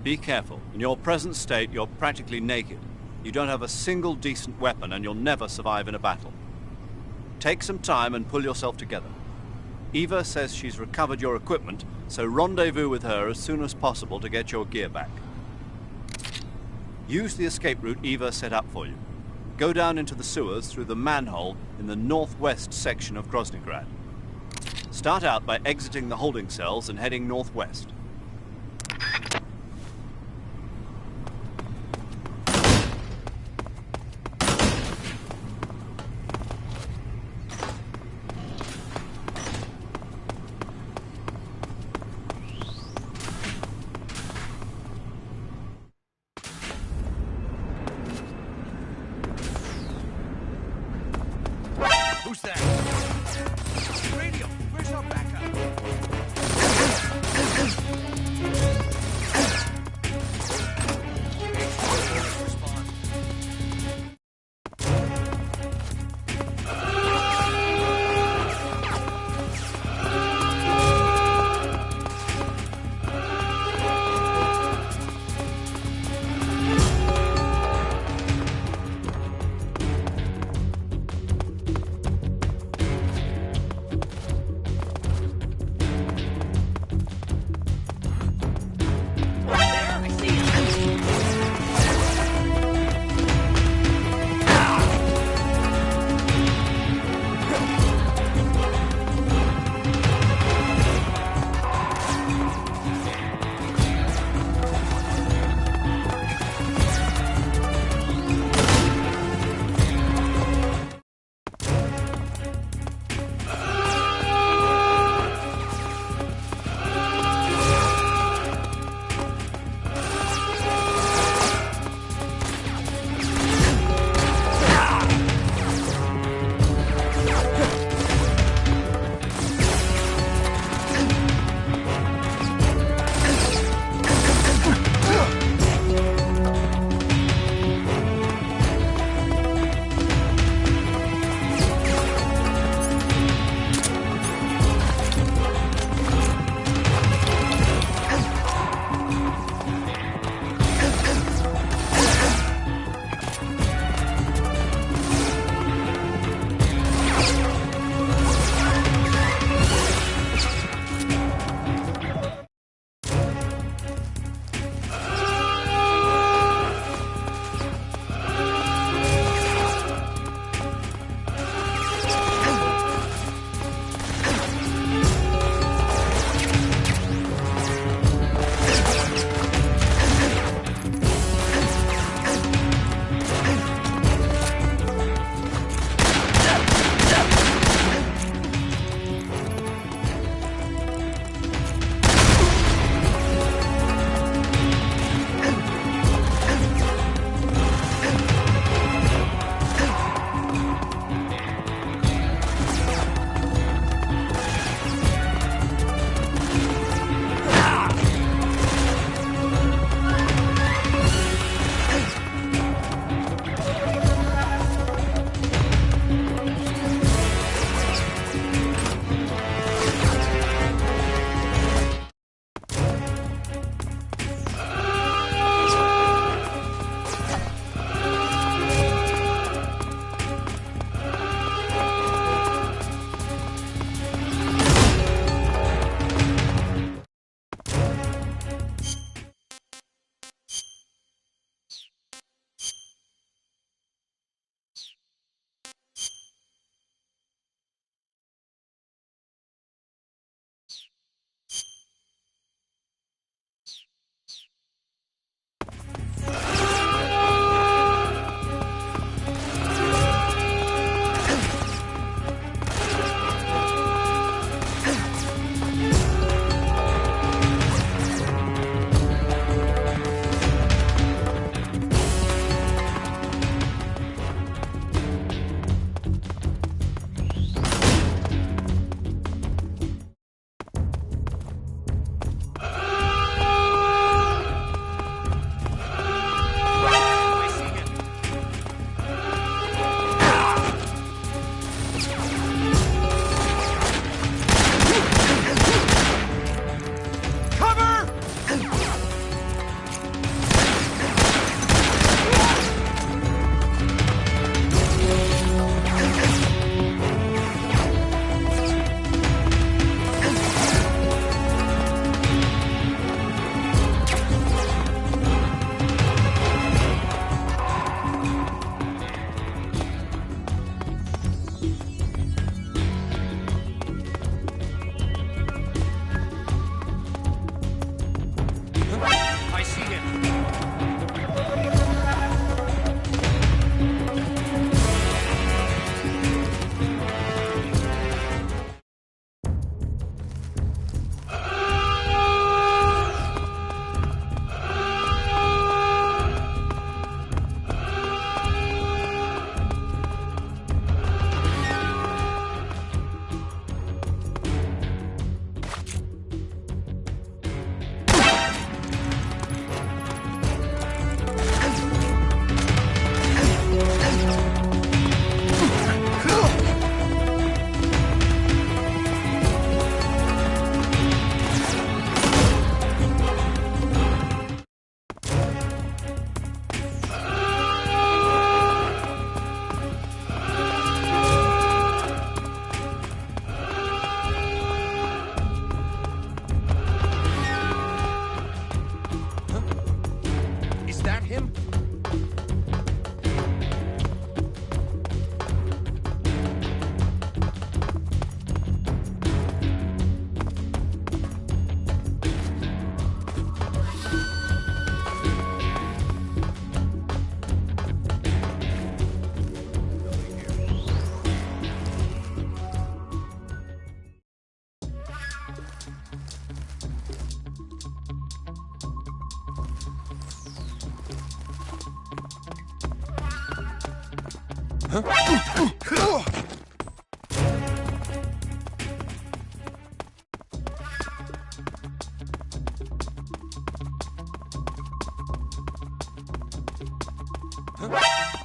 Be careful. In your present state, you're practically naked. You don't have a single decent weapon, and you'll never survive in a battle. Take some time and pull yourself together. Eva says she's recovered your equipment, so rendezvous with her as soon as possible to get your gear back. Use the escape route Eva set up for you. Go down into the sewers through the manhole in the northwest section of Groznygrad. Start out by exiting the holding cells and heading northwest. Who's that? Radio, where's our backup?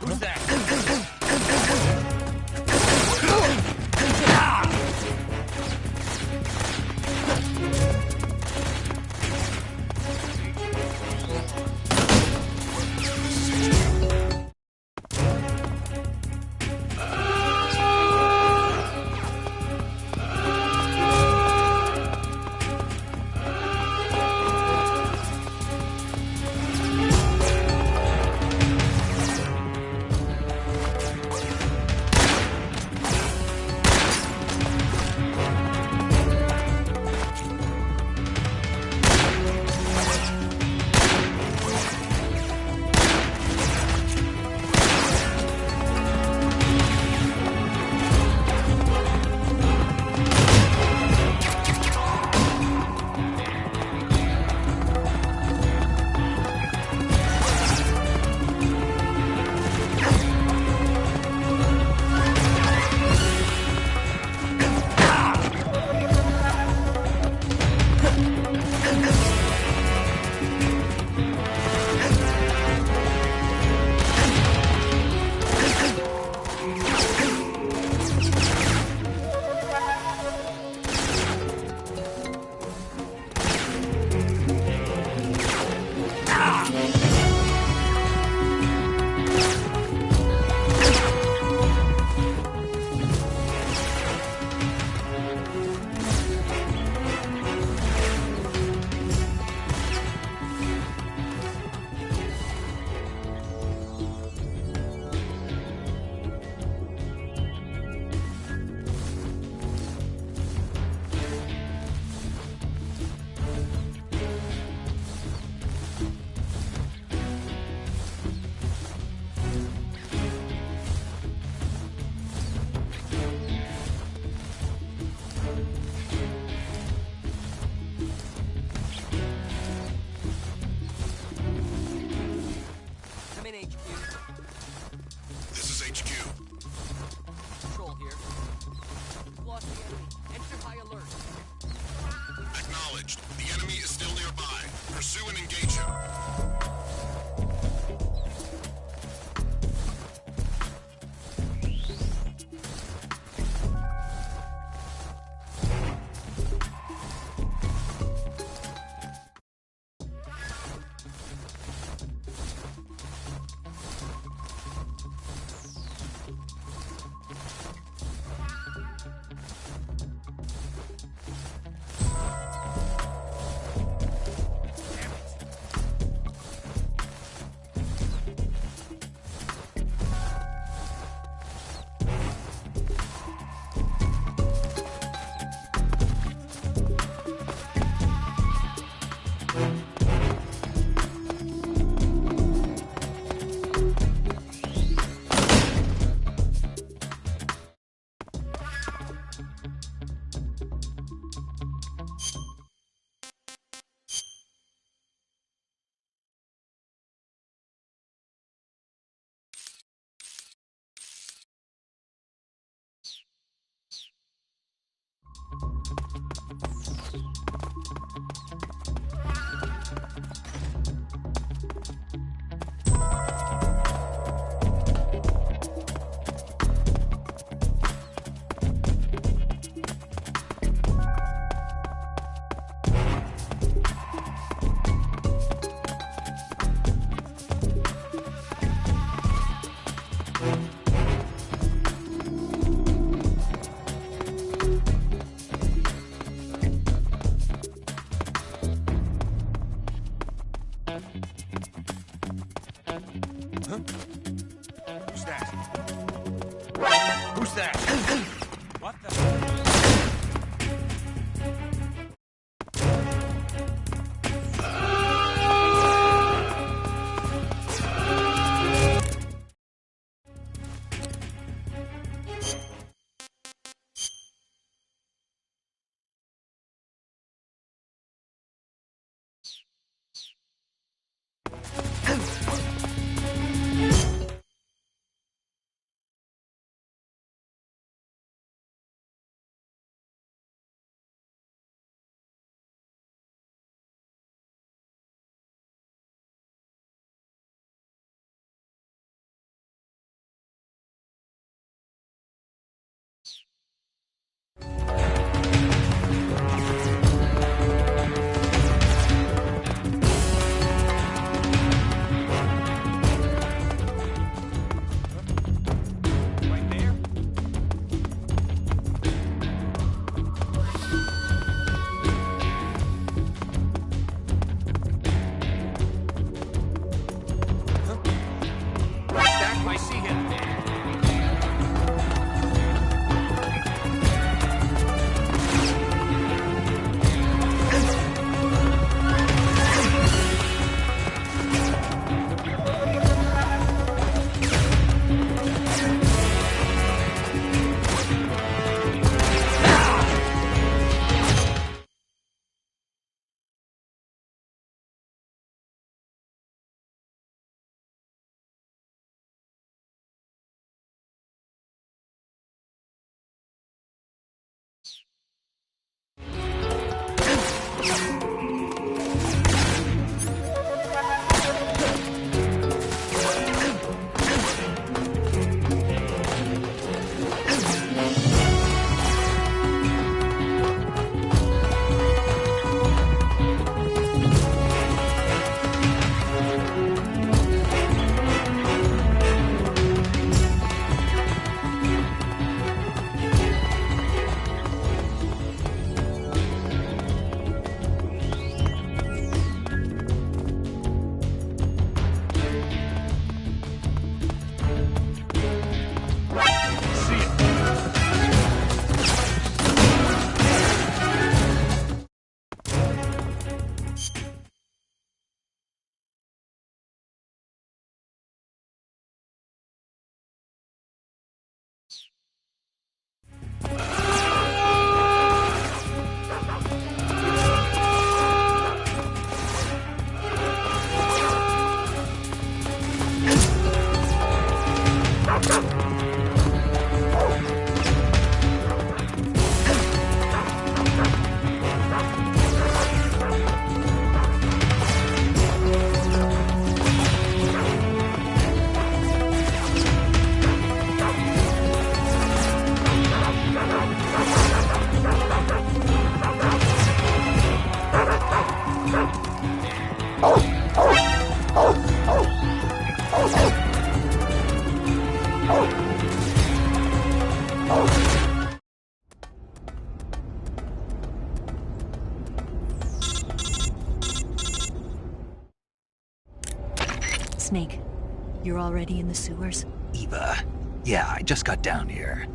Who's that? Come in, HQ. This is HQ. Control here. We've lost the enemy. Enter high alert. Acknowledged. The enemy is still nearby. Pursue and engage him. Who's that? Who's that? What the? Snake, you're already in the sewers? Eva, yeah, I just got down here.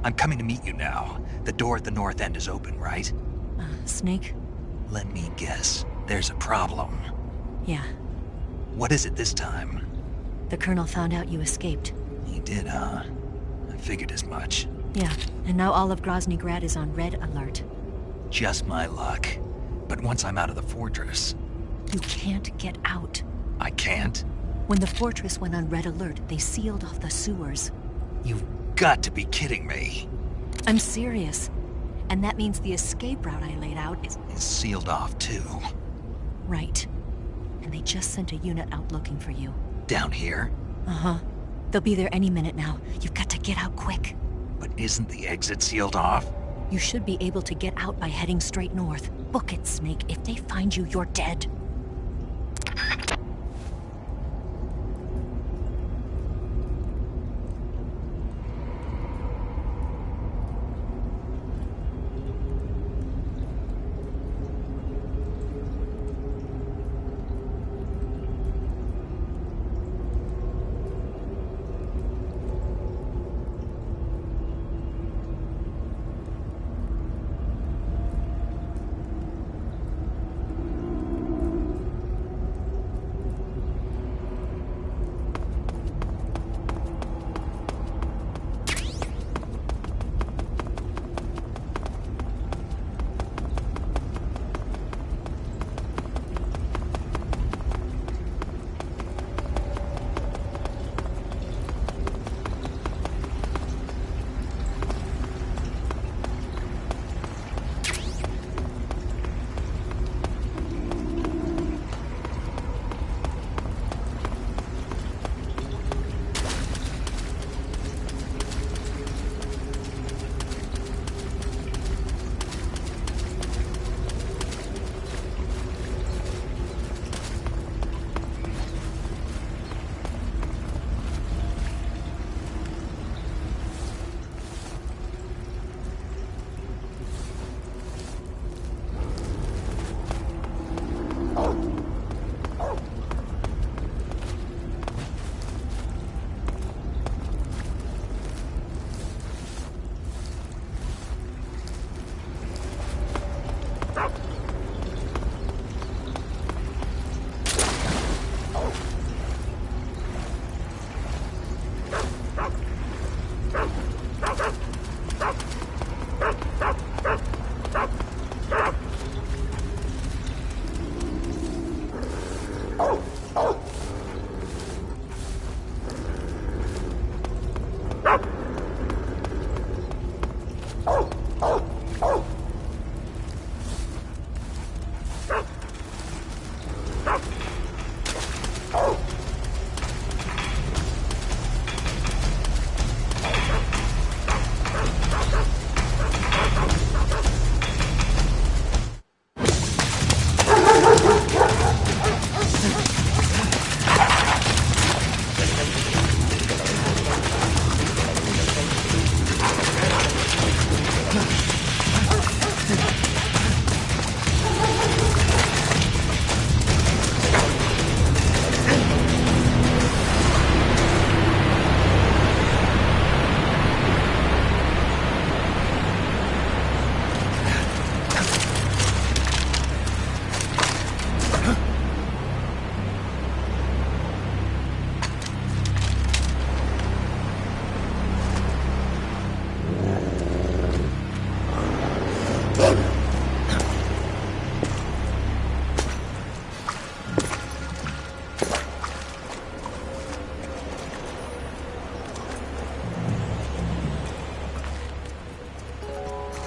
I'm coming to meet you now. The door at the north end is open, right? Snake? Let me guess. There's a problem. Yeah. What is it this time? The Colonel found out you escaped. He did, huh? I figured as much. Yeah, and now all of Grozny Grad is on red alert. Just my luck. But once I'm out of the fortress... You can't get out. I can't? When the fortress went on red alert, they sealed off the sewers. You've got to be kidding me. I'm serious. And that means the escape route I laid out is sealed off, too. Right. And they just sent a unit out looking for you. Down here? Uh-huh. They'll be there any minute now. You've got to get out quick. But isn't the exit sealed off? You should be able to get out by heading straight north. Book it, Snake. If they find you, you're dead.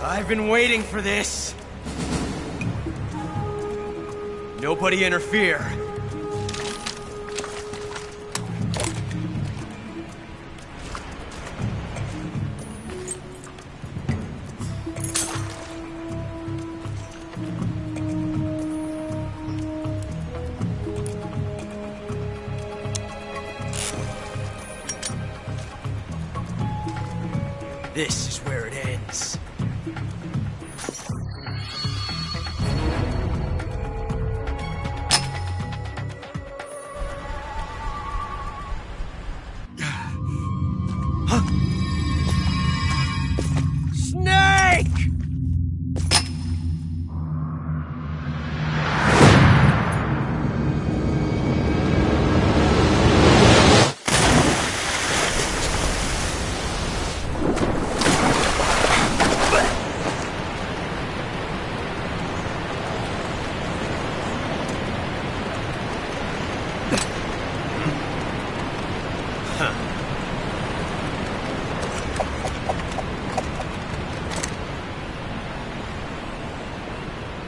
I've been waiting for this. Nobody interfere. This is where it ends.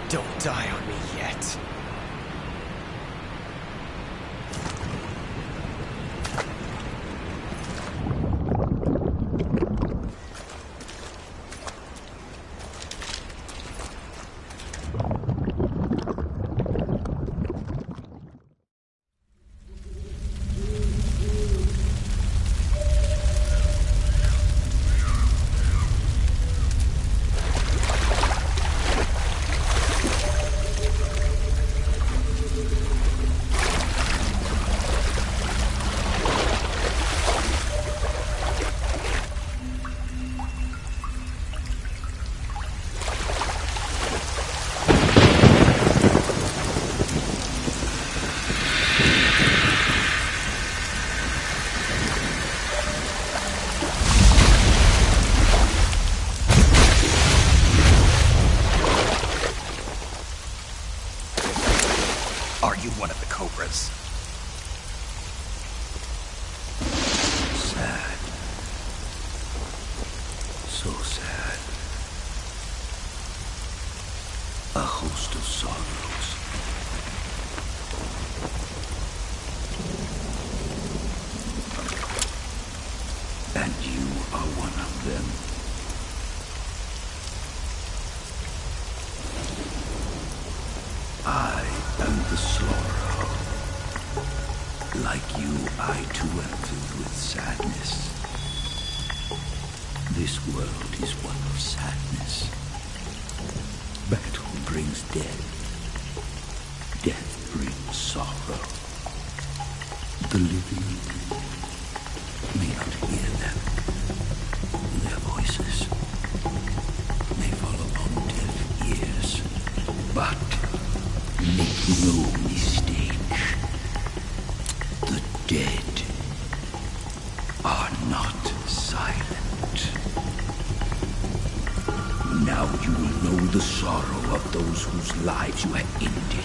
Don't die on me yet. Are you one of the Cobras? Sad. So sad. A host of sorrows. And you are one of them. I am the Sorrow. Like you, I too am filled with sadness. This world is one of sadness. Battle brings death. Death brings sorrow. The living may not hear them. Their voices may fall upon deaf ears. But make no mistake. The dead are not silent. Now you will know the sorrow of those whose lives you have ended.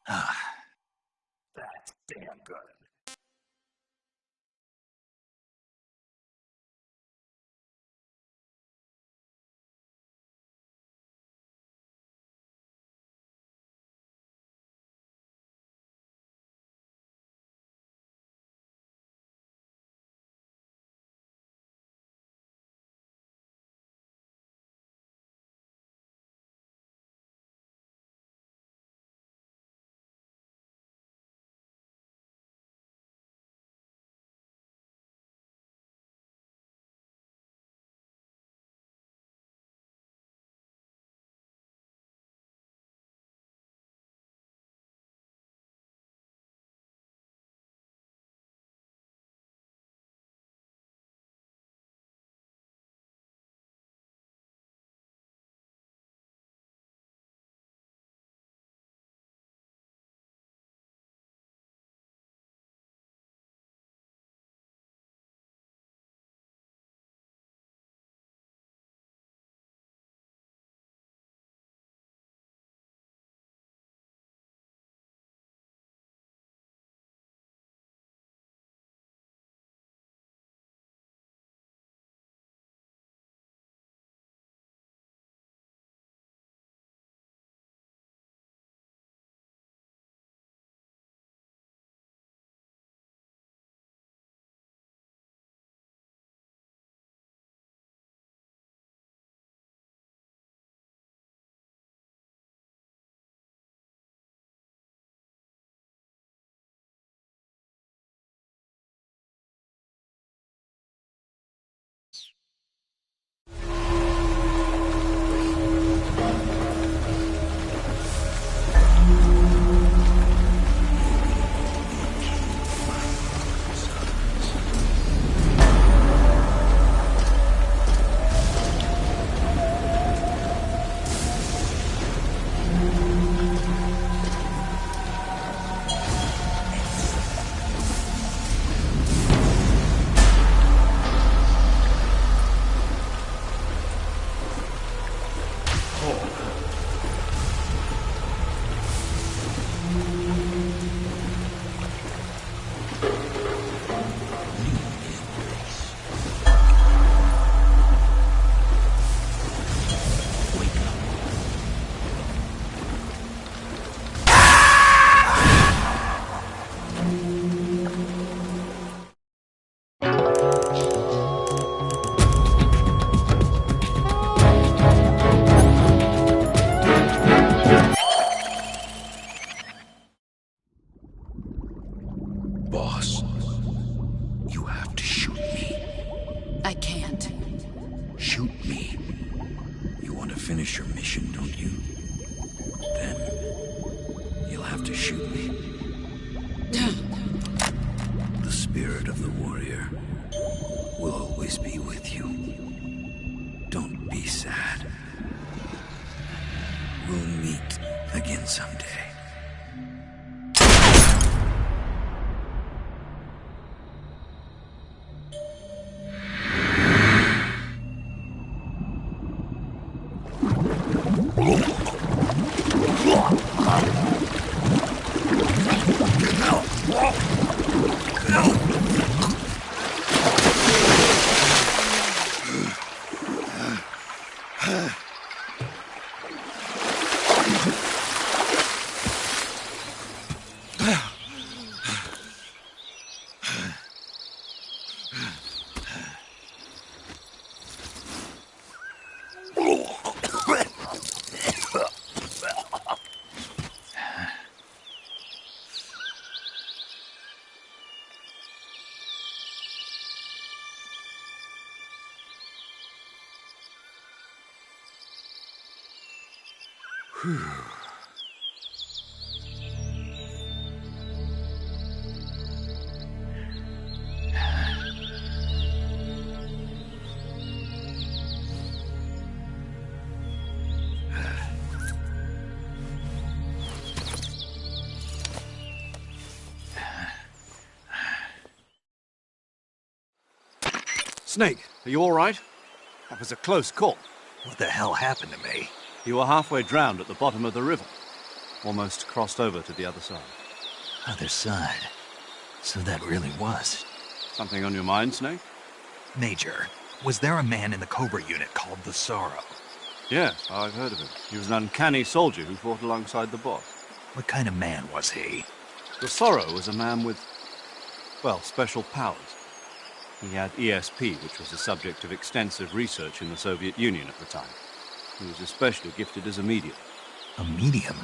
That's damn good. Boss, you have to shoot me. I can't. Shoot me. You want to finish your mission, don't you? Then you'll have to shoot me. The spirit of the warrior will always be with you. Don't be sad. We'll meet again someday. Snake, are you all right? That was a close call. What the hell happened to me? You were halfway drowned at the bottom of the river. almost crossed over to the other side. Other side. So that really was. Something on your mind, Snake? Major, was there a man in the Cobra unit called the Sorrow? Yes, I've heard of him. He was an uncanny soldier who fought alongside the boss. What kind of man was he? The Sorrow was a man with, well, special powers. He had ESP, which was the subject of extensive research in the Soviet Union at the time. He was especially gifted as a medium. A medium?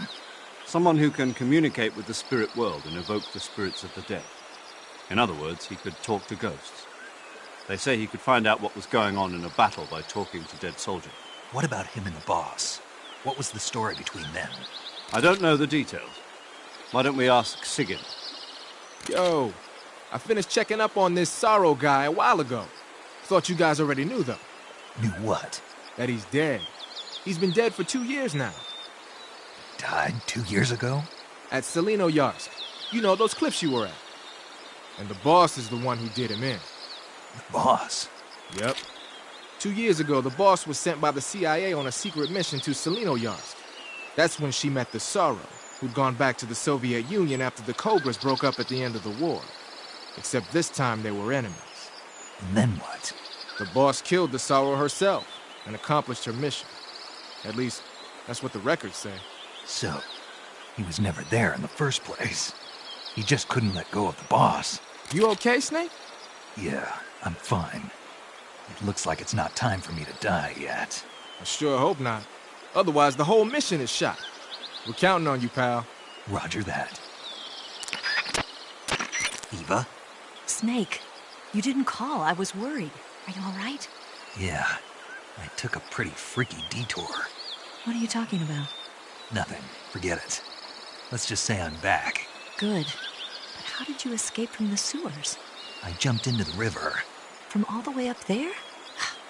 Someone who can communicate with the spirit world and evoke the spirits of the dead. In other words, he could talk to ghosts. They say he could find out what was going on in a battle by talking to dead soldiers. What about him and the boss? What was the story between them? I don't know the details. Why don't we ask Sigyn? Yo, I finished checking up on this Sorrow guy a while ago. Thought you guys already knew, though. Knew what? That he's dead. He's been dead for 2 years now. Died 2 years ago? At Selino-Yarsk. You know, those cliffs you were at. And the boss is the one who did him in. The boss? Yep. 2 years ago, the boss was sent by the CIA on a secret mission to Selino-Yarsk. That's when she met the Sorrow, who'd gone back to the Soviet Union after the Cobras broke up at the end of the war. Except this time they were enemies. And then what? The boss killed the Sorrow herself and accomplished her mission. At least, that's what the records say. So, he was never there in the first place. He just couldn't let go of the boss. You okay, Snake? Yeah, I'm fine. It looks like it's not time for me to die yet. I sure hope not. Otherwise, the whole mission is shot. We're counting on you, pal. Roger that. Eva? Snake, you didn't call. I was worried. Are you all right? Yeah, I took a pretty freaky detour. What are you talking about? Nothing. Forget it. Let's just say I'm back. Good. But how did you escape from the sewers? I jumped into the river. From all the way up there?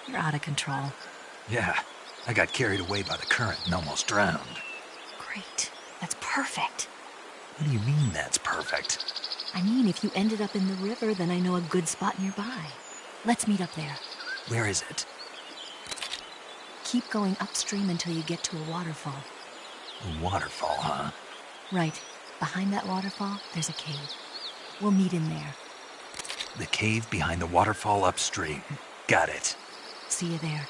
You're out of control. Yeah, I got carried away by the current and almost drowned. Great. That's perfect. What do you mean that's perfect? I mean, if you ended up in the river, then I know a good spot nearby. Let's meet up there. Where is it? Keep going upstream until you get to a waterfall. A waterfall, huh? Right. Behind that waterfall, there's a cave. We'll meet in there. The cave behind the waterfall upstream. Got it. See you there.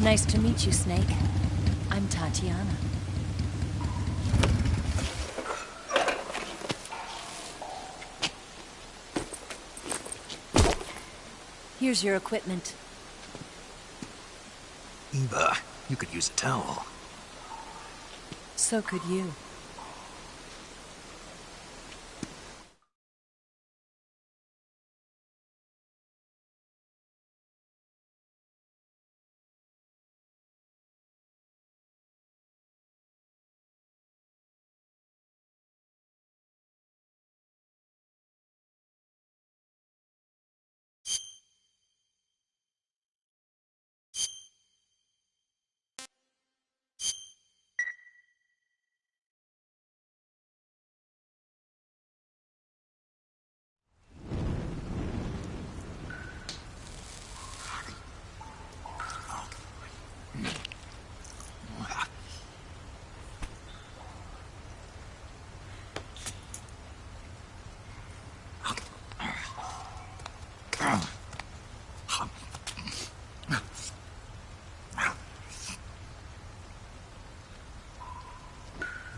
Nice to meet you, Snake. I'm Tatiana. Here's your equipment. Eva, you could use a towel. So could you.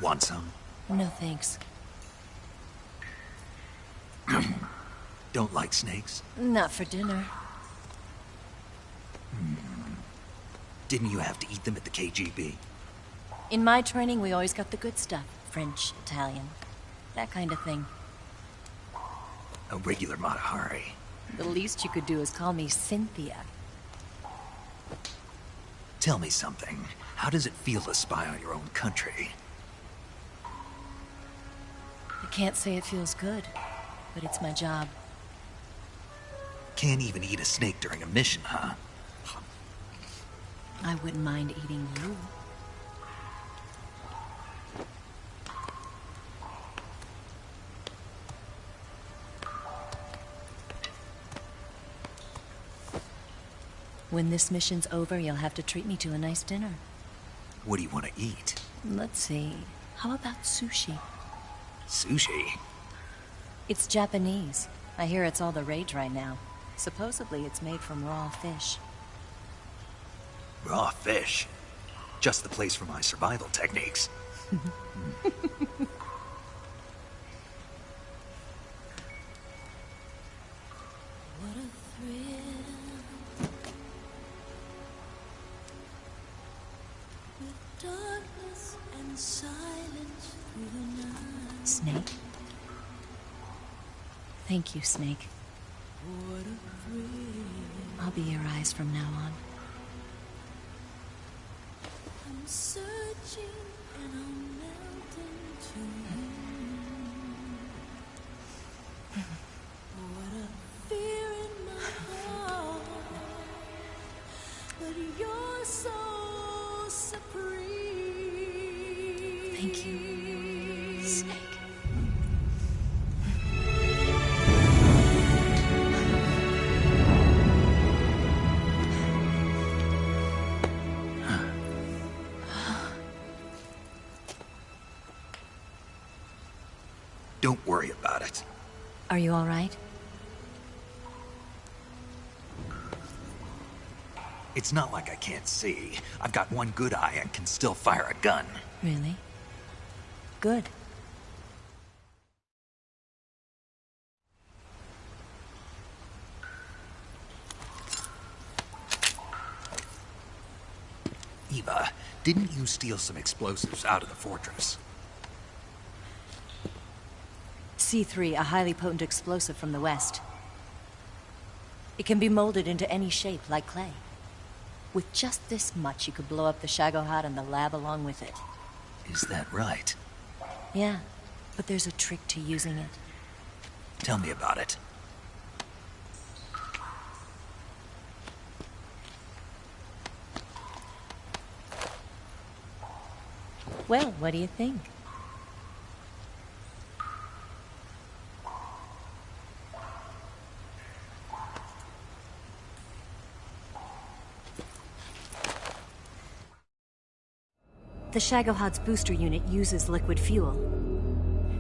Want some? No thanks. Don't like snakes? Not for dinner. Didn't you have to eat them at the KGB? In my training, we always got the good stuff. French, Italian, that kind of thing. A regular Matahari. The least you could do is call me Cynthia. Tell me something. How does it feel to spy on your own country? I can't say it feels good, but it's my job. Can't even eat a snake during a mission, huh? I wouldn't mind eating you. When this mission's over, you'll have to treat me to a nice dinner. What do you want to eat? Let's see. How about sushi? Sushi? It's Japanese. I hear it's all the rage right now. Supposedly it's made from raw fish. Raw fish? Just the place for my survival techniques. Snake? Thank you, Snake. I'll be your eyes from now on. I'm searching and I'm melting to you. What a fear in my heart, but you're so supreme. Thank you, Snake. Don't worry about it. Are you all right? It's not like I can't see. I've got one good eye and can still fire a gun. Really? Good. Eva, didn't you steal some explosives out of the fortress? C3, a highly potent explosive from the west. It can be molded into any shape, like clay. With just this much, you could blow up the Shagohod and the lab along with it. Is that right? Yeah, but there's a trick to using it. Tell me about it. Well, what do you think? The Shagohod's booster unit uses liquid fuel.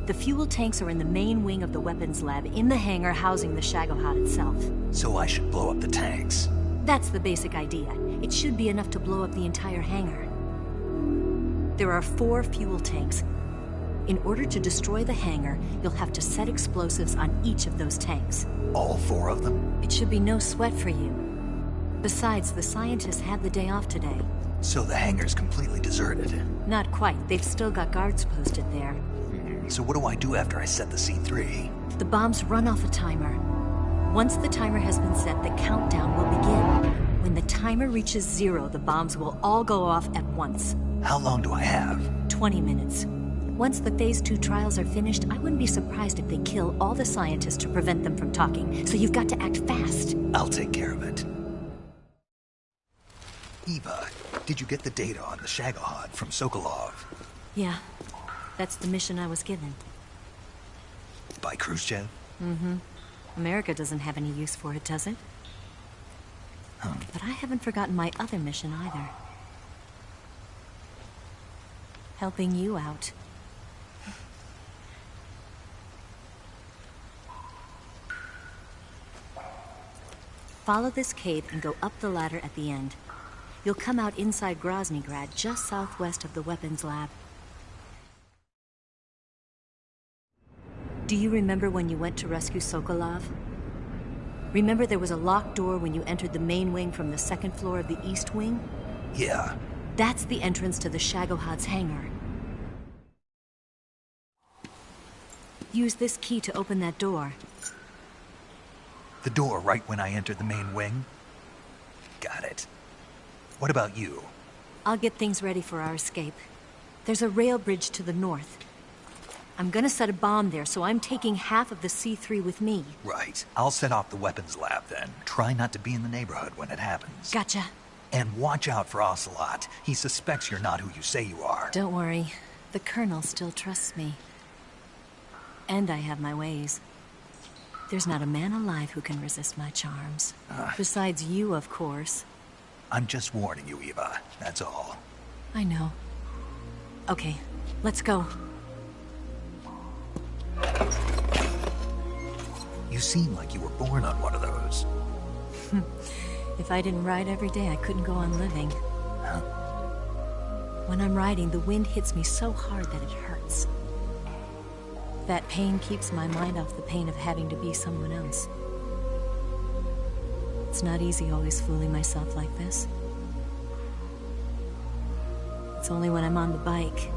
The fuel tanks are in the main wing of the weapons lab in the hangar housing the Shagohod itself. So I should blow up the tanks. That's the basic idea. It should be enough to blow up the entire hangar. There are 4 fuel tanks. In order to destroy the hangar, you'll have to set explosives on each of those tanks. All 4 of them? It should be no sweat for you. Besides, the scientists had the day off today. So the hangar's completely deserted. Not quite. They've still got guards posted there. So what do I do after I set the C3? The bombs run off a timer. Once the timer has been set, the countdown will begin. When the timer reaches 0, the bombs will all go off at once. How long do I have? 20 minutes. Once the Phase 2 trials are finished, I wouldn't be surprised if they kill all the scientists to prevent them from talking, so you've got to act fast. I'll take care of it. Eva, did you get the data on the Shagohod from Sokolov? Yeah, that's the mission I was given. By Khrushchev? Mm-hmm. America doesn't have any use for it, does it? But I haven't forgotten my other mission either. Helping you out. Follow this cave and go up the ladder at the end. You'll come out inside Groznygrad, just southwest of the weapons lab. Do you remember when you went to rescue Sokolov? Remember there was a locked door when you entered the main wing from the 2nd floor of the East Wing? Yeah. That's the entrance to the Shagohod's hangar. Use this key to open that door. The door right when I entered the main wing? Got it. What about you? I'll get things ready for our escape. There's a rail bridge to the north. I'm gonna set a bomb there, so I'm taking half of the C3 with me. Right. I'll set off the weapons lab then. Try not to be in the neighborhood when it happens. Gotcha. And watch out for Ocelot. He suspects you're not who you say you are. Don't worry. The Colonel still trusts me. And I have my ways. There's not a man alive who can resist my charms. Besides you, of course. I'm just warning you, Eva. That's all. I know. Okay, let's go. You seem like you were born on one of those. If I didn't ride every day, I couldn't go on living. When I'm riding, the wind hits me so hard that it hurts. That pain keeps my mind off the pain of having to be someone else. It's not easy always fooling myself like this. It's only when I'm on the bike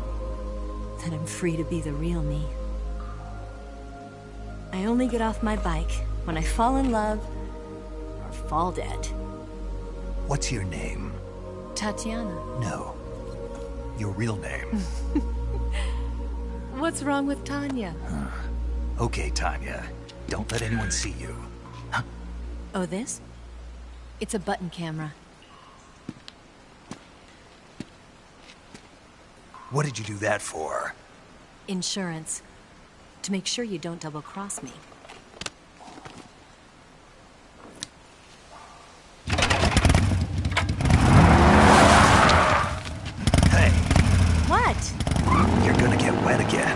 that I'm free to be the real me. I only get off my bike when I fall in love or fall dead. What's your name? Tatiana. No. Your real name. What's wrong with Tanya? Okay, Tanya. Don't let anyone see you. Oh, this? It's a button camera. What did you do that for? Insurance. To make sure you don't double-cross me. Hey. What? You're gonna get wet again.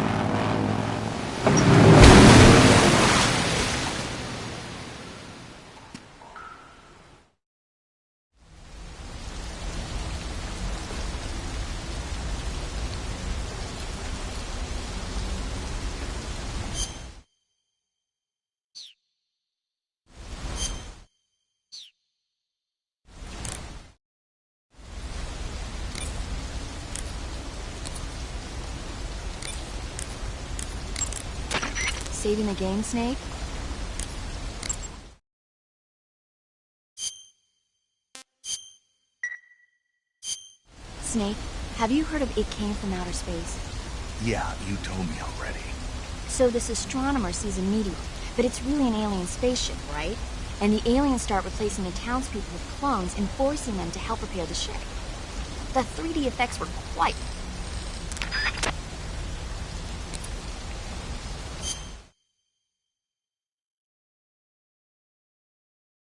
Saving the game, Snake? Snake, have you heard of It Came from Outer Space? Yeah, you told me already. So this astronomer sees a meteor, but it's really an alien spaceship, right? And the aliens start replacing the townspeople with clones and forcing them to help repair the ship. The 3D effects were quite